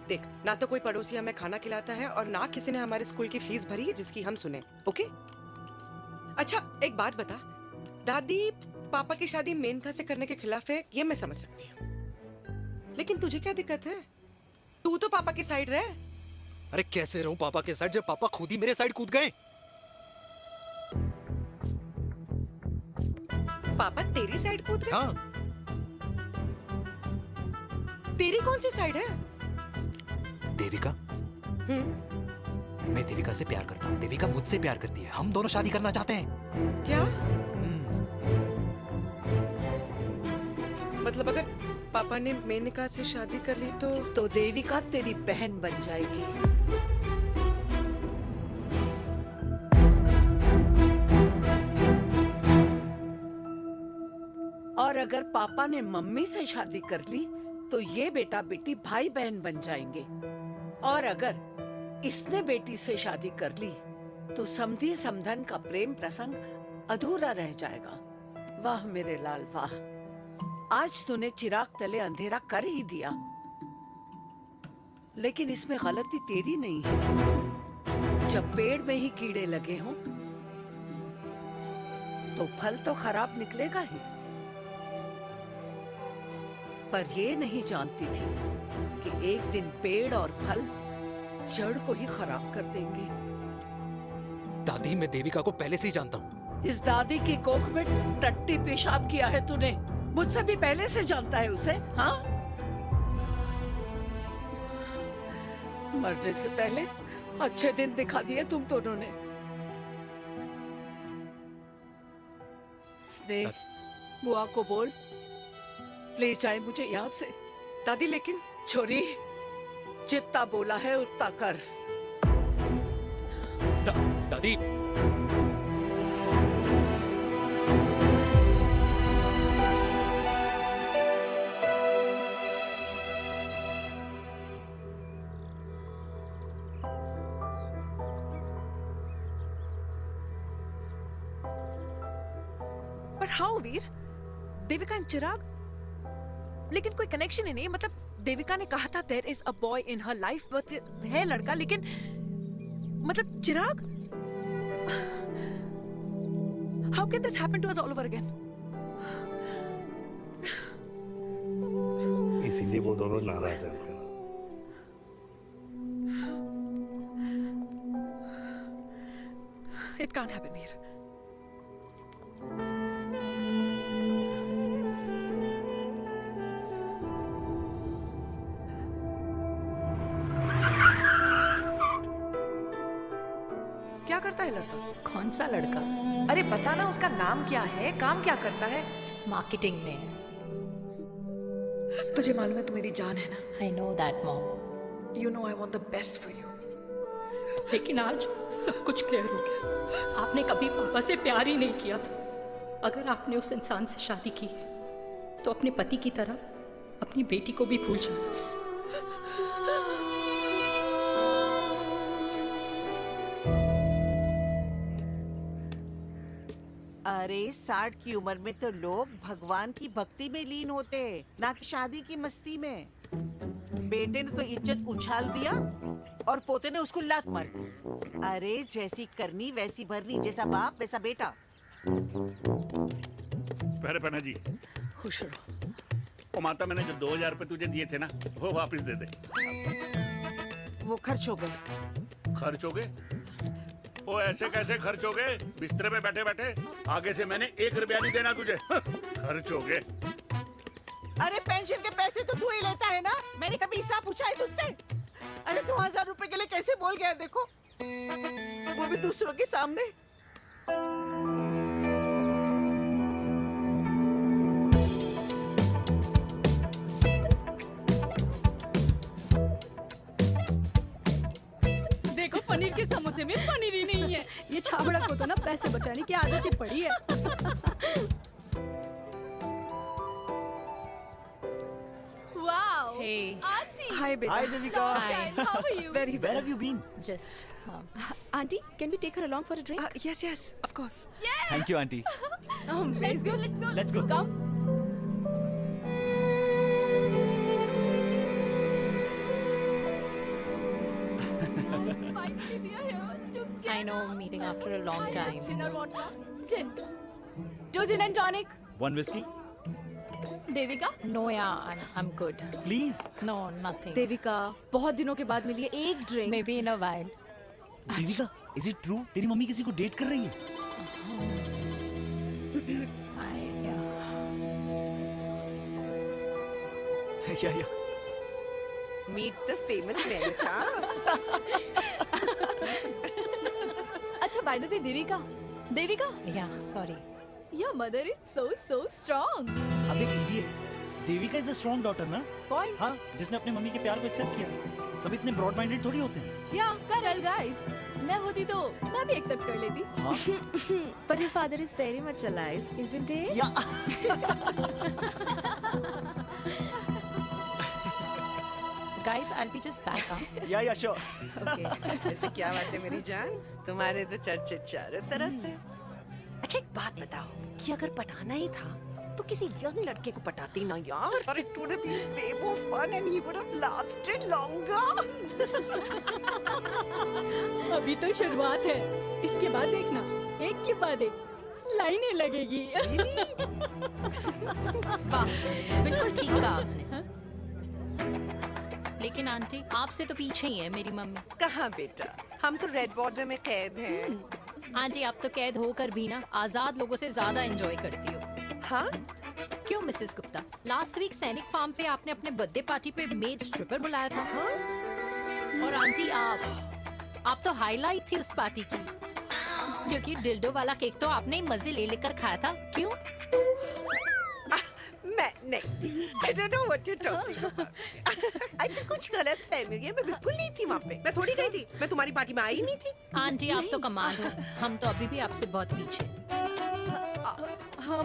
Speaker 14: देख, ना तो कोई पड़ोसी हमें खाना खिलाता है और ना किसी ने हमारे स्कूल की फीस भरी है जिसकी हम सुने। ओके? अच्छा, एक बात बता, दादी पापा की शादी मेनका से करने के खिलाफ है, ये मैं समझ सकती हूँ, लेकिन तुझे क्या दिक्कत है? तू तो पापा की साइड रहे।
Speaker 2: अरे कैसे रहूं पापा के साइड जब पापा खुद ही मेरे साइड कूद गए?
Speaker 14: पापा तेरी साइड कूद गए?
Speaker 2: हाँ।
Speaker 14: तेरी कौन सी साइड है?
Speaker 2: देविका। मैं देविका से प्यार करता हूँ, देविका मुझसे प्यार करती है, हम दोनों शादी करना चाहते हैं।
Speaker 14: क्या? मतलब अगर पापा ने मेनका से शादी कर ली तो
Speaker 4: देविका तेरी बहन बन जाएगी। और अगर पापा ने मम्मी से शादी कर ली तो ये बेटा बेटी भाई बहन बन जाएंगे। और अगर इसने बेटी से शादी कर ली तो समधी समधन का प्रेम प्रसंग अधूरा रह जाएगा। वाह मेरे लाल वाह, आज तूने चिराग तले अंधेरा कर ही दिया, लेकिन इसमें गलती तेरी नहीं है। जब पेड़ में ही कीड़े लगे हों तो फल तो खराब निकलेगा ही। पर ये नहीं जानती थी कि एक दिन पेड़ और फल जड़ को ही खराब कर देंगे।
Speaker 2: दादी, मैं देविका को पहले से ही जानता हूँ।
Speaker 4: इस दादी की कोख में टट्टी पेशाब किया है तूने, मुझसे भी पहले से जानता है उसे। हाँ, मरने से पहले अच्छे दिन दिखा दिए तुम दोनों ने। स्नेह, बुआ को बोल ले जाए मुझे यहाँ से।
Speaker 14: दादी, लेकिन
Speaker 4: छोरी, जितना बोला है उतना कर।
Speaker 2: दादी,
Speaker 14: पर हाउ वीर? देविका एंड चिराग, लेकिन कोई कनेक्शन ही नहीं। मतलब देविका ने कहा था there is a boy in her life, but है लड़का, लेकिन मतलब Chirag, how can this happen to us all over again?
Speaker 3: इसीलिए वो दोनों नाराज हैं।
Speaker 14: It can't happen Veer. क्या करता है लड़का?
Speaker 8: कौन सा लड़का?
Speaker 14: अरे बता ना, उसका नाम क्या है, काम क्या करता है?
Speaker 8: मार्केटिंग में।
Speaker 14: तुझे मालूम है तू मेरी जान है ना?
Speaker 8: I know that, Mom.
Speaker 14: You know I want the best for you.
Speaker 8: लेकिन आज सब कुछ क्लियर हो गया। आपने कभी पापा से प्यार ही नहीं किया था। अगर आपने उस इंसान से शादी की है तो अपने पति की तरह अपनी बेटी को भी भूल जाओ।
Speaker 16: अरे 60 की उम्र में तो लोग भगवान की भक्ति में लीन होते हैं, ना कि शादी की मस्ती में। बेटे ने तो इज्जत उछाल दिया और पोते ने उसको लात मार दी। अरे जैसी करनी वैसी भरनी, जैसा बाप वैसा बेटा।
Speaker 6: पहले पन्ना जी
Speaker 14: खुश रहो।
Speaker 6: ओ माता, मैंने जो 2000 रुपए तुझे दिए थे ना, वो वापस दे दे।
Speaker 16: वो खर्च हो गए।
Speaker 6: खर्च हो गए? ओ ऐसे कैसे खर्च हो गए? बिस्तर पे बैठे बैठे। आगे से मैंने 1 रुपया नहीं देना तुझे। खर्च हो गए।
Speaker 16: अरे पेंशन के पैसे तो तू ही लेता है ना, मैंने कभी हिसाब पूछा है तुझसे? अरे 2000 रुपए के लिए कैसे बोल गया देखो, वो भी दूसरों के सामने।
Speaker 12: देखो पनीर के समोसे में पनीर ही नहीं है। ये छाबड़ा को तो ना पैसे बचाने की आदत ही पड़ी है।
Speaker 13: Wow!
Speaker 8: Hey.
Speaker 13: Auntie!
Speaker 12: Hi, beta.
Speaker 13: Hi, Devika. Long time. How are you?
Speaker 12: Very well.
Speaker 18: Where have you been?
Speaker 8: Just.
Speaker 12: Auntie, can we take her along for a drink? Yes, yes, of course.
Speaker 13: Yeah!
Speaker 18: Thank you, auntie.
Speaker 13: Let's go, let's go.
Speaker 18: Let's go.
Speaker 13: Come. Finally, we are here together.
Speaker 8: I know, meeting after a long time.
Speaker 13: Gin or vodka? Gin.
Speaker 12: Two gin and tonic.
Speaker 18: One whiskey?
Speaker 13: Devika?
Speaker 8: No, yeah, I'm good.
Speaker 18: Please.
Speaker 8: No, nothing.
Speaker 12: Devika, बहुत दिनों के बाद मिली है, एक drink.
Speaker 8: Maybe in a while.
Speaker 18: Devika, is it true? तेरी mummy किसी को date कर रही है?
Speaker 9: Yeah. Meet the famous America.
Speaker 13: अच्छा, by the way, Devika. Devika?
Speaker 8: Yeah, sorry.
Speaker 13: Your mother is so strong.
Speaker 18: अब एक idiot. Devika is a strong daughter ना?
Speaker 13: Point.
Speaker 18: हाँ, जिसने अपने मम्मी के प्यार को एक्सेप्ट किया। सब इतने ब्रॉड माइंडेड थोड़ी होते हैं।
Speaker 13: Yeah, correct, guys. मैं होती तो मैं भी एक्सेप्ट कर लेती।
Speaker 18: हाँ?
Speaker 12: But your father is very much alive, isn't he?
Speaker 8: Guys, I'll be just back.
Speaker 18: Yeah, sure.
Speaker 9: Okay. ऐसे क्या बात है मेरी जान? तुम्हारे तो चर्चे चारों तरफ है। अच्छा एक बात बताओ, कि अगर पटाना ही था तो किसी यंग लड़के को पटाती ना यार, और it would have been way more fun and he would have lasted longer.
Speaker 12: अभी तो शुरुआत है, इसके बाद देखना, एक के बाद एक लाइनें लगेगी।
Speaker 8: वाह, बिल्कुल ठीक कहा आपने। लेकिन आंटी, आपसे तो पीछे ही है मेरी मम्मी।
Speaker 9: कहाँ बेटा, हम तो रेड बॉर्डर में कैद हैं।
Speaker 8: आंटी, आप तो कैद होकर भी ना आजाद लोगों से ज्यादा एंजॉय करती हो।
Speaker 9: हाँ?
Speaker 8: क्यों मिसेस गुप्ता, लास्ट वीक सैनिक फार्म पे आपने अपने बर्थडे पार्टी पे मेड स्ट्रिपर बुलाया था। हाँ? और आंटी आप तो हाईलाइट थी उस पार्टी की, क्योंकि डिल्डो वाला केक तो आपने ही मजे ले लेकर खाया था। क्यों?
Speaker 9: मैं नहीं, I don't know what you're talking about. I think कुछ गलत फहमी हुई है, मैं बिल्कुल नहीं थी वहाँ पे। मैं थोड़ी गई थी, मैं तुम्हारी पार्टी में आई नहीं थी।
Speaker 8: आंटी आप तो कमाल हो, हम तो अभी भी आपसे बहुत पीछे।
Speaker 9: हाँ,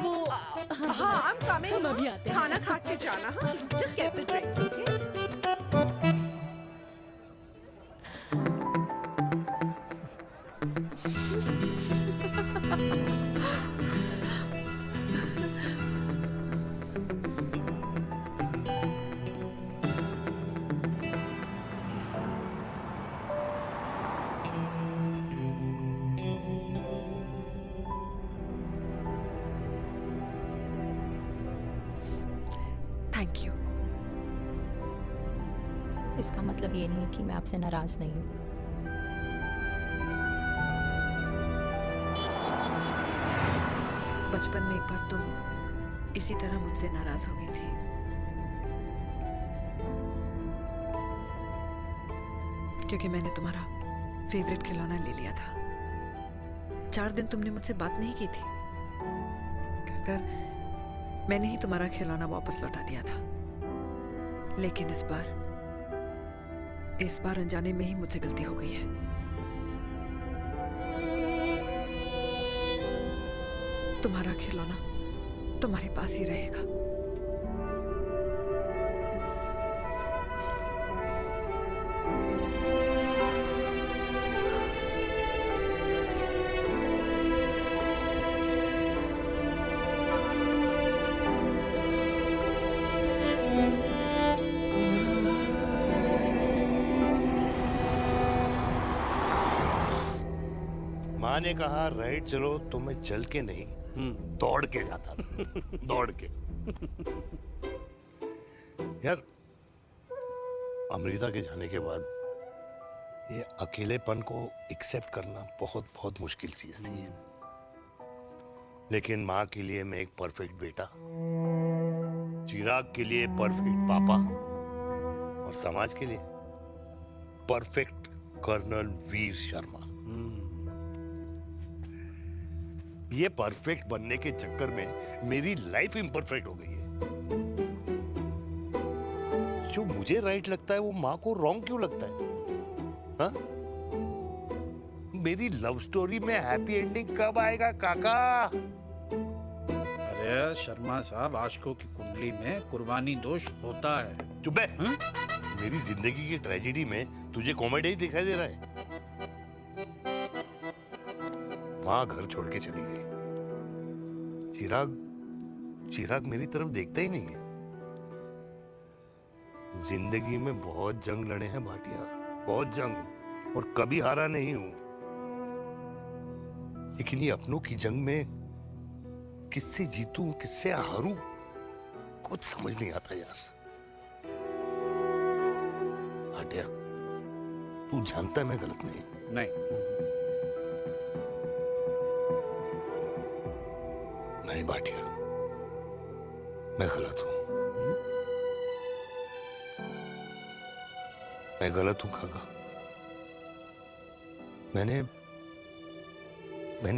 Speaker 9: I'm coming.
Speaker 12: हम अभी आते हैं।
Speaker 9: खाना खा के जाना, हाँ? Just get the drinks, okay?
Speaker 12: Thank you.
Speaker 8: इसका मतलब ये नहीं कि मैं आपसे नाराज नहीं हूँ।
Speaker 14: बचपन में एक बार तुम इसी तरह मुझसे नाराज हो गई थी। क्योंकि मैंने तुम्हारा फेवरेट खिलौना ले लिया था। 4 दिन तुमने मुझसे बात नहीं की थी, कहकर मैंने ही तुम्हारा खिलौना वापस लौटा दिया था। लेकिन इस बार अनजाने में ही मुझसे गलती हो गई है। तुम्हारा खिलौना तुम्हारे पास ही रहेगा।
Speaker 3: माँ ने कहा राइट चलो तो मैं चल के नहीं दौड़ के जाता था। दौड़ के। यार अमृता के जाने के बाद ये अकेलेपन को एक्सेप्ट करना बहुत बहुत मुश्किल चीज थी। लेकिन माँ के लिए मैं एक परफेक्ट बेटा, चिराग के लिए परफेक्ट पापा और समाज के लिए परफेक्ट कर्नल वीर शर्मा। ये परफेक्ट बनने के चक्कर में मेरी लाइफ इम्परफेक्ट हो गई है। जो मुझे राइट लगता है वो माँ को रॉन्ग क्यों लगता है? हाँ? मेरी लव स्टोरी में हैप्पी एंडिंग कब आएगा काका?
Speaker 7: अरे शर्मा साहब, आशिकों की कुंडली में कुर्बानी दोष होता है।
Speaker 3: चुप है। मेरी जिंदगी की ट्रेजेडी में तुझे कॉमेडी ही दिखाई दे रहा है? माँ घर छोड़ के चली गई। चिराग मेरी तरफ देखता ही नहीं है। जिंदगी में बहुत जंग लड़े हैं भाटिया, बहुत जंग, और कभी हारा नहीं हूं। लेकिन ये अपनों की जंग में किससे जीतूं किससे हारूं कुछ समझ नहीं आता यार। भाटिया तू जानता है मैं गलत नहीं। नहीं भाटिया, मैं गलत हूं। मैं गलत हूं काका। मैंने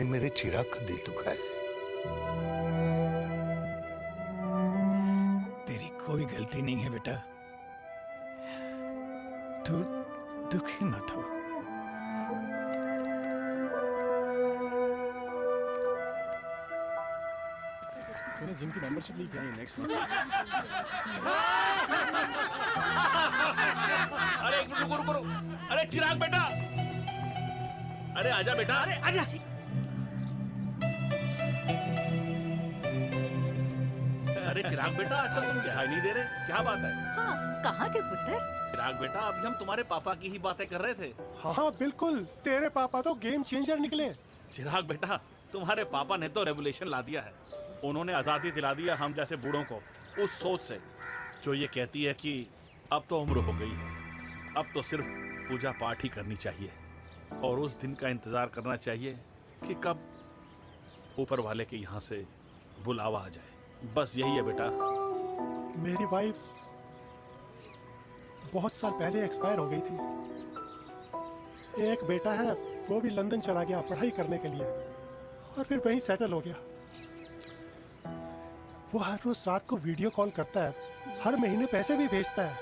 Speaker 3: मेरे चिराग का दिल दुखाया है।
Speaker 18: तेरी कोई गलती नहीं है बेटा, तू दुखी मत हो।
Speaker 19: मैंने जिम की मेंबरशिप ली क्या? नेक्स्ट
Speaker 10: अरे रुको। अरे चिराग बेटा, अरे आजा बेटा, अरे आजा। अरे चिराग बेटा, आजकल तुम दिखाई नहीं दे रहे, क्या बात है?
Speaker 20: हाँ, कहाँ थे पुत्र?
Speaker 10: चिराग बेटा, अभी हम तुम्हारे पापा की ही बातें कर रहे थे।
Speaker 19: हाँ बिल्कुल, तेरे पापा तो गेम चेंजर निकले।
Speaker 10: चिराग बेटा, तुम्हारे पापा ने तो रेवोल्यूशन ला दिया है। उन्होंने आज़ादी दिला दिया हम जैसे बूढ़ों को, उस सोच से जो ये कहती है कि अब तो उम्र हो गई है, अब तो सिर्फ पूजा पाठ ही करनी चाहिए और उस दिन का इंतज़ार करना चाहिए कि कब ऊपर वाले के यहाँ से बुलावा आ जाए। बस यही है बेटा।
Speaker 19: मेरी वाइफ बहुत साल पहले एक्सपायर हो गई थी। एक बेटा है, वो भी लंदन चला गया पढ़ाई करने के लिए और फिर वहीं सेटल हो गया। वो हर रोज रात को वीडियो कॉल करता है, हर महीने पैसे भी भेजता है,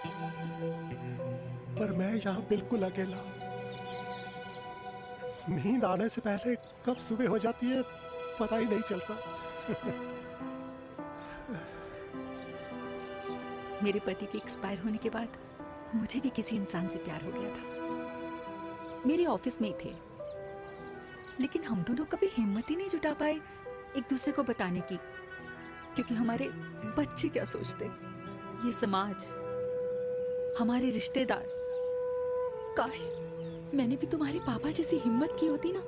Speaker 19: पर मैं यहाँ बिल्कुल अकेला हूँ। नींद आने से पहले कब सुबह हो जाती है पता ही नहीं चलता।
Speaker 20: मेरे पति के एक्सपायर होने के बाद मुझे भी किसी इंसान से प्यार हो गया था। मेरे ऑफिस में ही थे, लेकिन हम दोनों कभी हिम्मत ही नहीं जुटा पाए एक दूसरे को बताने की, क्योंकि हमारे बच्चे क्या सोचते, ये समाज, हमारे रिश्तेदार। काश मैंने भी तुम्हारे पापा जैसी हिम्मत की होती ना,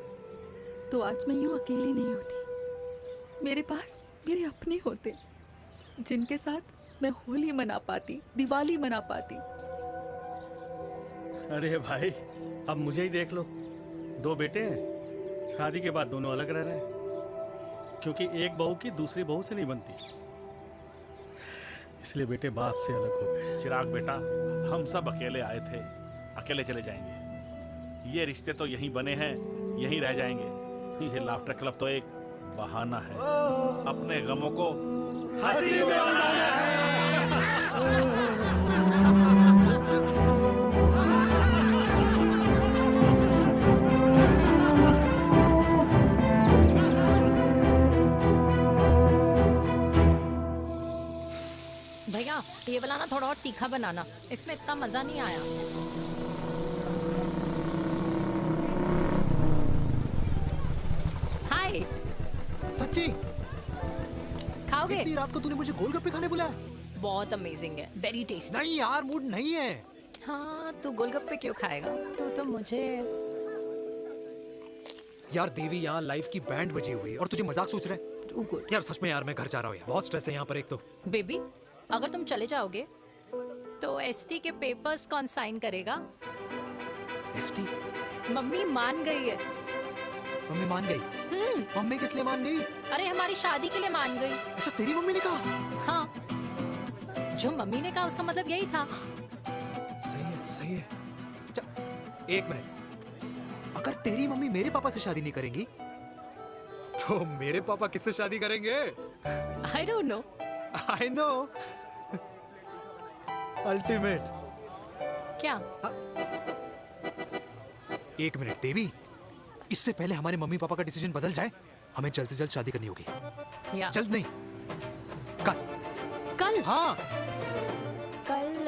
Speaker 20: तो आज मैं यूं अकेली नहीं होती। मेरे पास मेरे अपने होते जिनके साथ मैं होली मना पाती, दिवाली मना पाती।
Speaker 18: अरे भाई, अब मुझे ही देख लो, 2 बेटे हैं, शादी के बाद दोनों अलग रह रहे हैं, क्योंकि एक बहू की दूसरी बहू से नहीं बनती, इसलिए बेटे बाप से अलग हो गए।
Speaker 10: चिराग बेटा, हम सब अकेले आए थे, अकेले चले जाएंगे। ये रिश्ते तो यहीं बने हैं, यहीं रह जाएंगे। ये लाफ्टर क्लब तो एक बहाना है अपने गमों को हंसी में बनाना है।
Speaker 8: भैया ये वाला ना थोड़ा और तीखा बनाना, इसमें इतना मजा नहीं आया। हाय।
Speaker 2: सच्ची?
Speaker 8: खाओगे?
Speaker 2: इतनी रात को तूने मुझे गोलगप्पे खाने बुलाया?
Speaker 8: बहुत अमेजिंग है, वेरी टेस्टी।
Speaker 2: नहीं यार, मूड नहीं है।
Speaker 8: हाँ, तू गोलगप्पे क्यों खाएगा? तू तो मुझे
Speaker 2: यार देवी, यहाँ लाइफ की बैंड बजी हुई और तुझे मजाक सोच रहा है? यार सच में यार, मैं घर जा रहा हूँ यार, बहुत स्ट्रेस है यहाँ पर एक तो।
Speaker 8: बेबी, अगर तुम चले जाओगे तो एसटी के पेपर्स कौन साइन करेगा?
Speaker 2: एसटी?
Speaker 8: मम्मी मान गई है।
Speaker 2: मम्मी मान गई? मम्मी किस लिए मान गई?
Speaker 8: अरे हमारी शादी के लिए मान गई।
Speaker 2: ऐसा तेरी मम्मी ने कहा?
Speaker 8: हाँ, जो मम्मी ने कहा उसका मतलब यही था।
Speaker 2: सही है, सही है। एक मिनट, अगर तेरी मम्मी मेरे पापा से शादी नहीं करेंगी तो मेरे पापा किससे शादी करेंगे?
Speaker 8: I don't know.
Speaker 2: I know. Ultimate.
Speaker 8: क्या?
Speaker 2: एक मिनट देवी, इससे पहले हमारे मम्मी पापा का डिसीजन बदल जाए, हमें जल्द से जल्द शादी करनी होगी। जल्द नहीं, कल।
Speaker 8: कल?
Speaker 2: हाँ।
Speaker 8: कल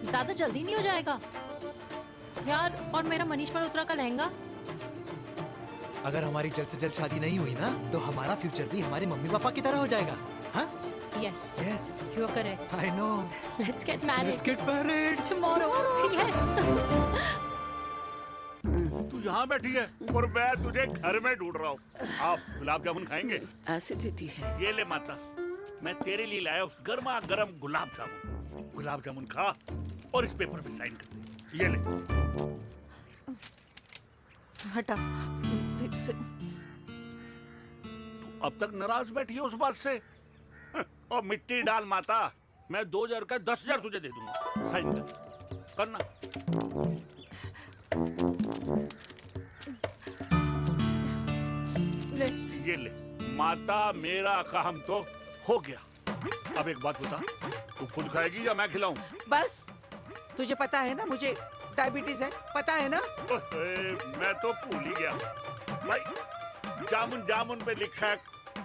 Speaker 8: ज्यादा जल्दी नहीं हो जाएगा यार? और मेरा मनीष मल्होत्रा का लहंगा?
Speaker 2: अगर हमारी जल्द से जल्द शादी नहीं हुई ना, तो हमारा फ्यूचर भी हमारे मम्मी पापा की तरह हो जाएगा। हाँ?
Speaker 8: Yes.
Speaker 2: Yes.
Speaker 8: You are correct.
Speaker 2: I know.
Speaker 8: Let's get married.
Speaker 2: Let's get married.
Speaker 8: Tomorrow. Yes.
Speaker 6: तू यहाँ बैठी है और मैं तुझे घर में ढूंढ रहा हूँ। आप गुलाब जामुन खाएंगे?
Speaker 4: एसिडिटी है।
Speaker 6: ये ले माता, मैं तेरे लिए लाया हूँ गर्मा गर्म गुलाब जामुन। गुलाब जामुन खा और इस पेपर पे साइन कर दे। ये ले।
Speaker 16: हटा फिर से।
Speaker 6: तू अब तक नाराज बैठी है उस बात से? और मिट्टी डाल माता, मैं 2000 का 10,000 तुझे दे दूंगा। साइन कर, करना।
Speaker 16: ले।
Speaker 6: ये ले माता, मेरा काम तो हो गया। अब एक बात बता, तू खुद खाएगी या मैं खिलाऊं?
Speaker 16: बस, तुझे पता है ना मुझे डायबिटीज है, पता है ना?
Speaker 6: मैं तो भूल ही गया भाई। जामुन जामुन पे लिखा है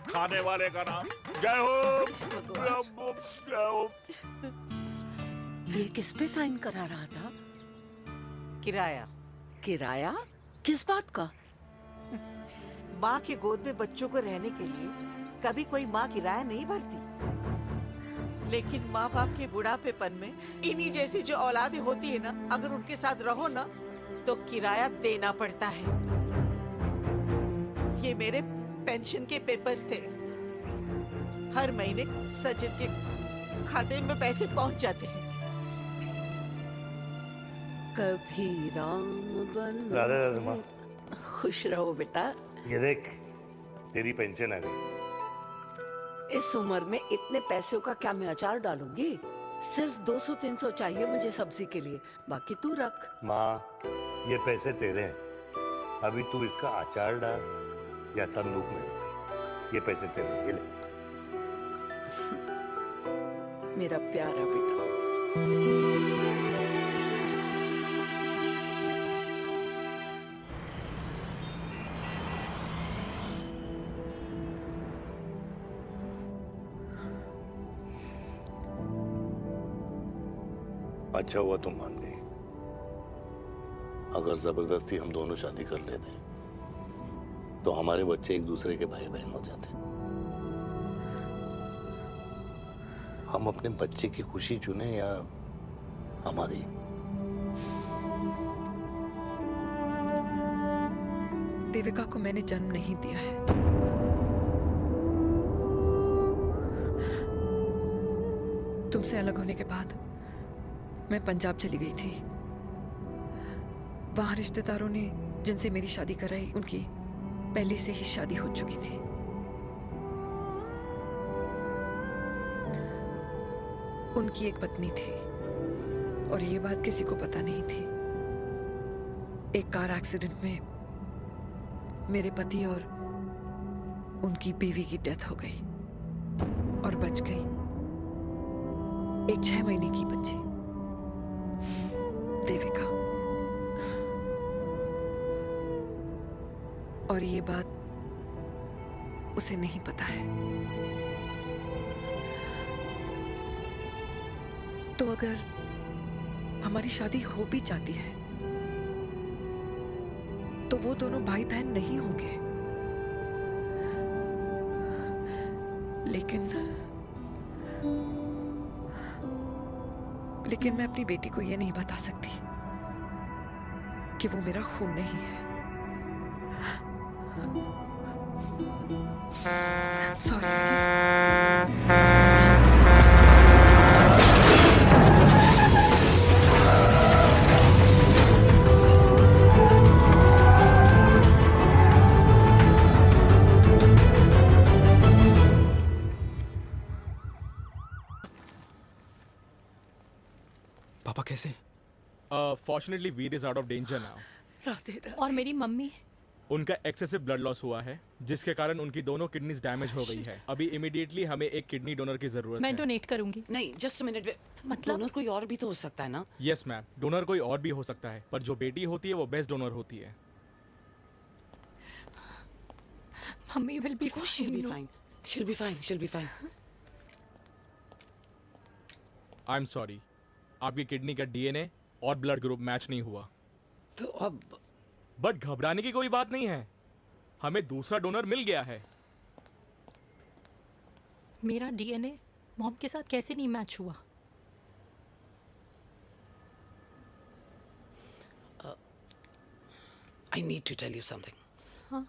Speaker 6: खाने वाले का नाम। जय हो, जय हो।
Speaker 4: ये किस पे साइन करा रहा था?
Speaker 16: किराया।
Speaker 4: किराया? किस बात का?
Speaker 16: माँ की गोद में बच्चों को रहने के लिए कभी कोई माँ किराया नहीं भरती, लेकिन माँ बाप के बुढ़ापेपन में इन्हीं जैसी जो औलादें होती है ना, अगर उनके साथ रहो ना तो किराया देना पड़ता है। ये मेरे पेंशन के पेपर्स थे। हर महीने सचिन के खाते में पैसे पहुंच जाते हैं।
Speaker 4: कभी राम बन।
Speaker 3: राधे राधे माँ।
Speaker 4: खुश रहो बेटा।
Speaker 3: ये देख, तेरी पेंशन आ गई।
Speaker 4: इस उम्र में इतने पैसों का क्या मैं अचार डालूंगी? सिर्फ 200-300 चाहिए मुझे सब्जी के लिए, बाकी तू रख।
Speaker 3: माँ, ये पैसे तेरे हैं। अभी तू इसका अचार डाल या संदूक में रख। ये पैसे तेरे हैं, ये ले।
Speaker 4: मेरा प्यारा बेटा।
Speaker 3: अच्छा हुआ तुम मान गई। अगर जबरदस्ती हम दोनों शादी कर लेते तो हमारे बच्चे एक दूसरे के भाई बहन हो जाते। हम अपने बच्चे की खुशी चुने या हमारी?
Speaker 14: देविका को मैंने जन्म नहीं दिया है। तुमसे अलग होने के बाद मैं पंजाब चली गई थी। वहां रिश्तेदारों ने जिनसे मेरी शादी कराई, उनकी पहले से ही शादी हो चुकी थी। उनकी एक पत्नी थी और ये बात किसी को पता नहीं थी। एक कार एक्सीडेंट में मेरे पति और उनकी बीवी की डेथ हो गई और बच गई एक 6 महीने की बच्ची, देविका। और ये बात उसे नहीं पता है। तो अगर हमारी शादी हो भी जाती है तो वो दोनों भाई बहन नहीं होंगे। लेकिन मैं अपनी बेटी को ये नहीं बता सकती कि वो मेरा खून नहीं है।
Speaker 21: Fortunately Veer is out of danger now.
Speaker 14: Radhe Radhe.
Speaker 8: और मेरी मम्मी?
Speaker 21: उनका एक्सेसिव ब्लड लॉस हुआ है जिसके कारण उनकी दोनों किडनीज डैमेज हो गई है। अभी इमीडिएटली हमें एक किडनी डोनर की जरूरत
Speaker 8: मैं
Speaker 21: है।
Speaker 8: डोनेट करूंगी।
Speaker 15: नहीं, जस्ट मिनट।
Speaker 8: मतलब
Speaker 15: डोनर कोई और भी तो हो सकता है ना?
Speaker 21: यस मैम, डोनर कोई और भी हो सकता है, पर जो बेटी होती है वो बेस्ट डोनर होती है।
Speaker 8: Mummy will be
Speaker 15: she'll be fine. She'll be fine. She'll be fine.
Speaker 21: I am sorry, आपकी किडनी का डीएनए और ब्लड ग्रुप मैच नहीं हुआ।
Speaker 15: तो अब
Speaker 21: बट घबराने की कोई बात नहीं है, हमें दूसरा डोनर मिल गया है।
Speaker 8: मेरा डीएनए मॉम के साथ कैसे नहीं मैच हुआ?
Speaker 15: I need to tell you something.
Speaker 8: हाँ?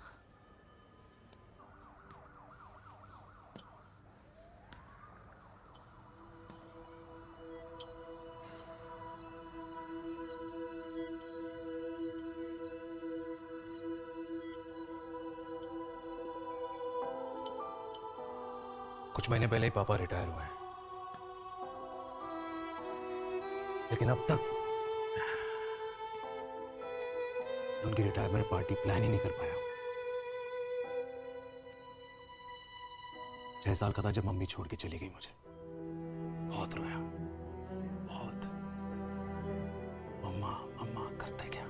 Speaker 2: कुछ महीने पहले ही पापा रिटायर हुए हैं, लेकिन अब तक उनकी रिटायरमेंट पार्टी प्लान ही नहीं कर पाया। 6 साल का था जब मम्मी छोड़ के चली गई मुझे। बहुत रोया, बहुत। मम्मा मम्मा करते क्या,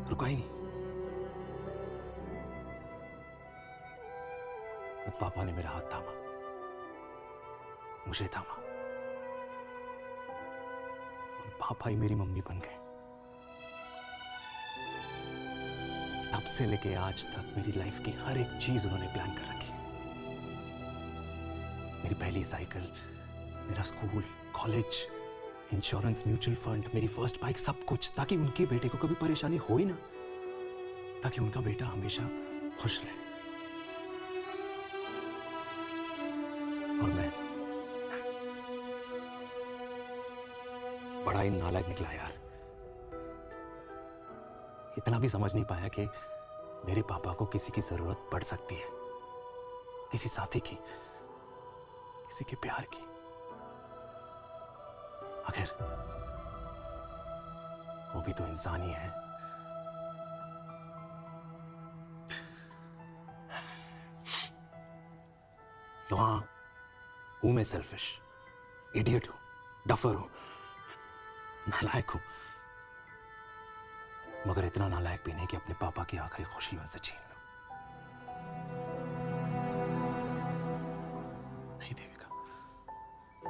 Speaker 2: रुका ही नहीं। तब पापा ने मेरा हाथ थामा, मुझे थामा, और पापा ही मेरी मम्मी बन गए। तब से लेके आज तक मेरी लाइफ की हर एक चीज उन्होंने प्लान कर रखी। मेरी पहली साइकिल, मेरा school, college, insurance, mutual fund, मेरी फर्स्ट बाइक, सब कुछ, ताकि उनके बेटे को कभी परेशानी हो ही ना, ताकि उनका बेटा हमेशा खुश रहे। और मैं बड़ा ही नालायक निकला यार। इतना भी समझ नहीं पाया कि मेरे पापा को किसी की जरूरत पड़ सकती है, किसी साथी की, किसी के प्यार की। आखिर वो भी तो इंसान ही है। तो हाँ, हूं मैं सेल्फिश, इडियट हूं, डफर हूं, नालायक हूं, मगर इतना नालायक भी नहीं कि अपने पापा की आखिरी खुशी उनसे छीन लूं। नहीं देविका,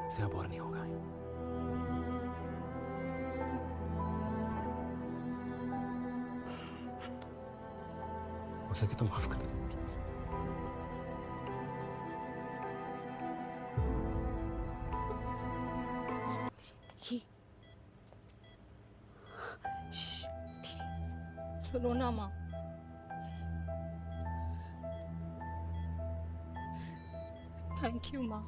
Speaker 2: इससे अब और नहीं होगा। हो सके तो माफ कर दो प्लीज।
Speaker 8: सुनो ना माँ, थैंक यू माँ।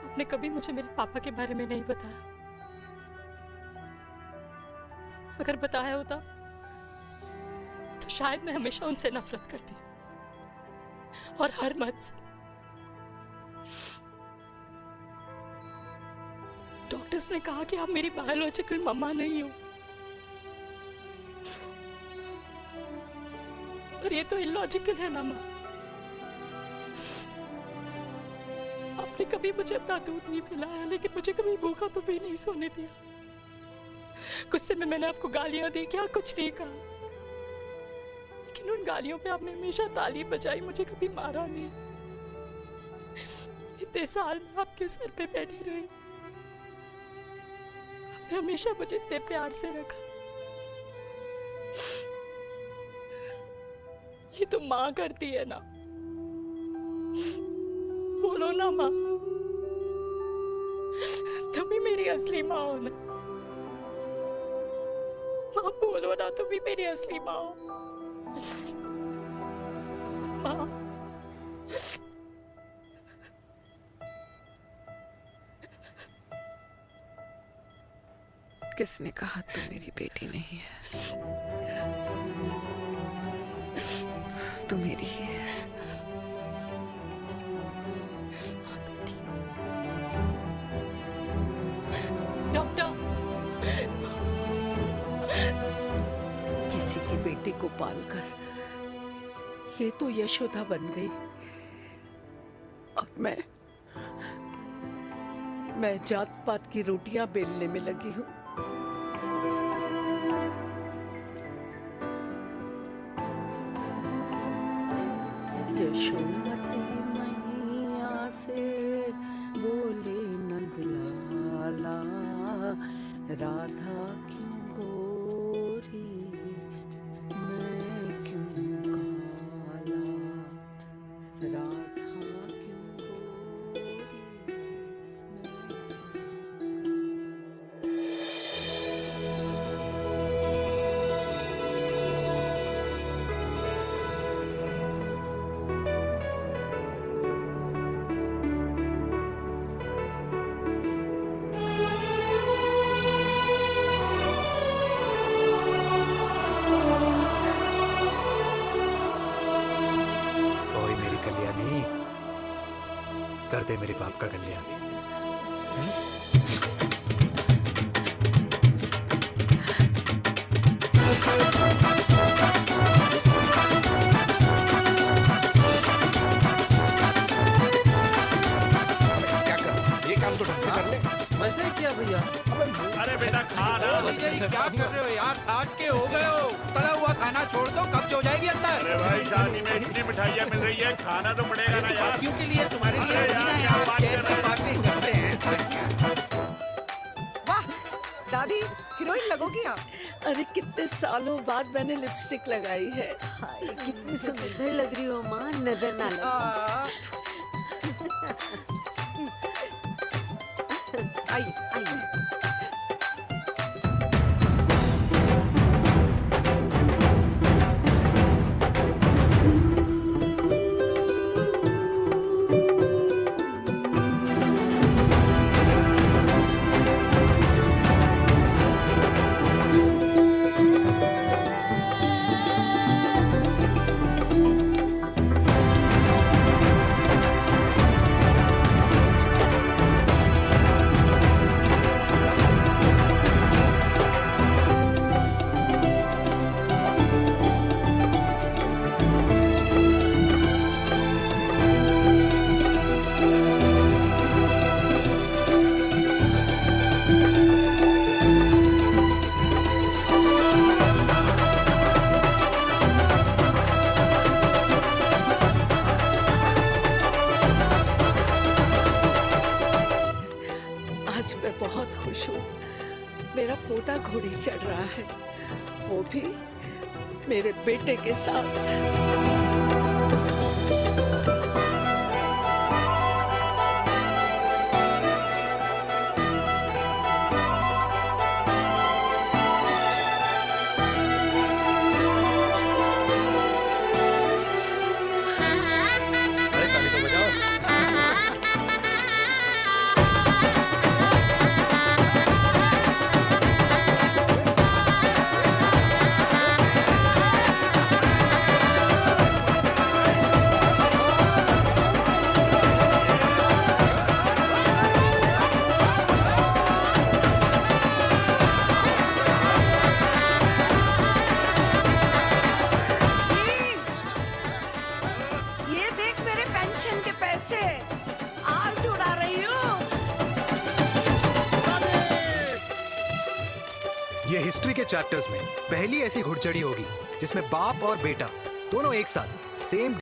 Speaker 8: आपने कभी मुझे मेरे पापा के बारे में नहीं बताया। अगर बताया होता तो शायद मैं हमेशा उनसे नफरत करती, और हर मत से। डॉक्टर्स ने कहा कि आप मेरी बायोलॉजिकल मम्मा नहीं हो, और ये तो इलॉजिकल है ना माँ। आपने कभी मुझे अपना दूध नहीं पिलाया, लेकिन मुझे कभी भूखा तो भी नहीं सोने दिया। गुस्से में मैंने आपको गालियां दी, क्या कुछ नहीं कहा, लेकिन उन गालियों पे आपने हमेशा ताली बजाई, मुझे कभी मारा नहीं। इतने साल में आपके सर पे बैठी रही, आपने हमेशा मुझे इतने प्यार से रखा। ये तो माँ करती है ना, बोलो ना माँ, तुम ही मेरी असली माँ हो ना। माँ बोलो ना, तुम ही मेरी असली माँ हो। माँ,
Speaker 14: किसने कहा तू मेरी बेटी नहीं है? तू मेरी ही है।
Speaker 8: डॉक्टर,
Speaker 4: बेटी को पालकर ये तो यशोदा बन गई। अब मैं जात पात की रोटियां बेलने में लगी हूँ। यशोमती मैया से बोले नंदलाला, राधा क्यों गोरी मैं क्यों काला, राधा क्यों गोरी।
Speaker 2: ओए मेरी कल्याणी, कर दे मेरे बाप का कल्याण।
Speaker 1: क्या कर, ये काम तो ढंग से कर ले।
Speaker 18: वैसे क्या भैया?
Speaker 6: अरे बेटा खा ना।
Speaker 7: क्या कर रहे हो यार? 60 के हो गए हो, तला हुआ खाना छोड़ दो, कब्ज हो जाएगी अंदर।
Speaker 6: अरे भाई शादी में इतनी मिठाइयाँ मिल रही है, खाना तो पड़ेगा ना यार।
Speaker 7: क्यों के लिए तुम्हारे लिए
Speaker 6: अरे यार क्या बात कर रहे हैं?
Speaker 7: बातें करते हैं।
Speaker 9: वाह दादी, हीरोइन लगोगी आप।
Speaker 4: अरे कितने सालों बाद मैंने लिपस्टिक लगाई है।
Speaker 11: हाय, कितनी सुंदर लग रही हो माँ, नजर ना लगे।
Speaker 9: आइए आइए।
Speaker 4: आज मैं बहुत खुश हूँ। मेरा पोता घोड़ी चढ़ रहा है, वो भी मेरे बेटे के साथ। ये देख मेरे पेंशन के पैसे, आज उड़ा रही हूँ।
Speaker 2: ये हिस्ट्री के चैप्टर्स में पहली ऐसी घुड़चढ़ी होगी जिसमें बाप और बेटा दोनों एक साथ सेम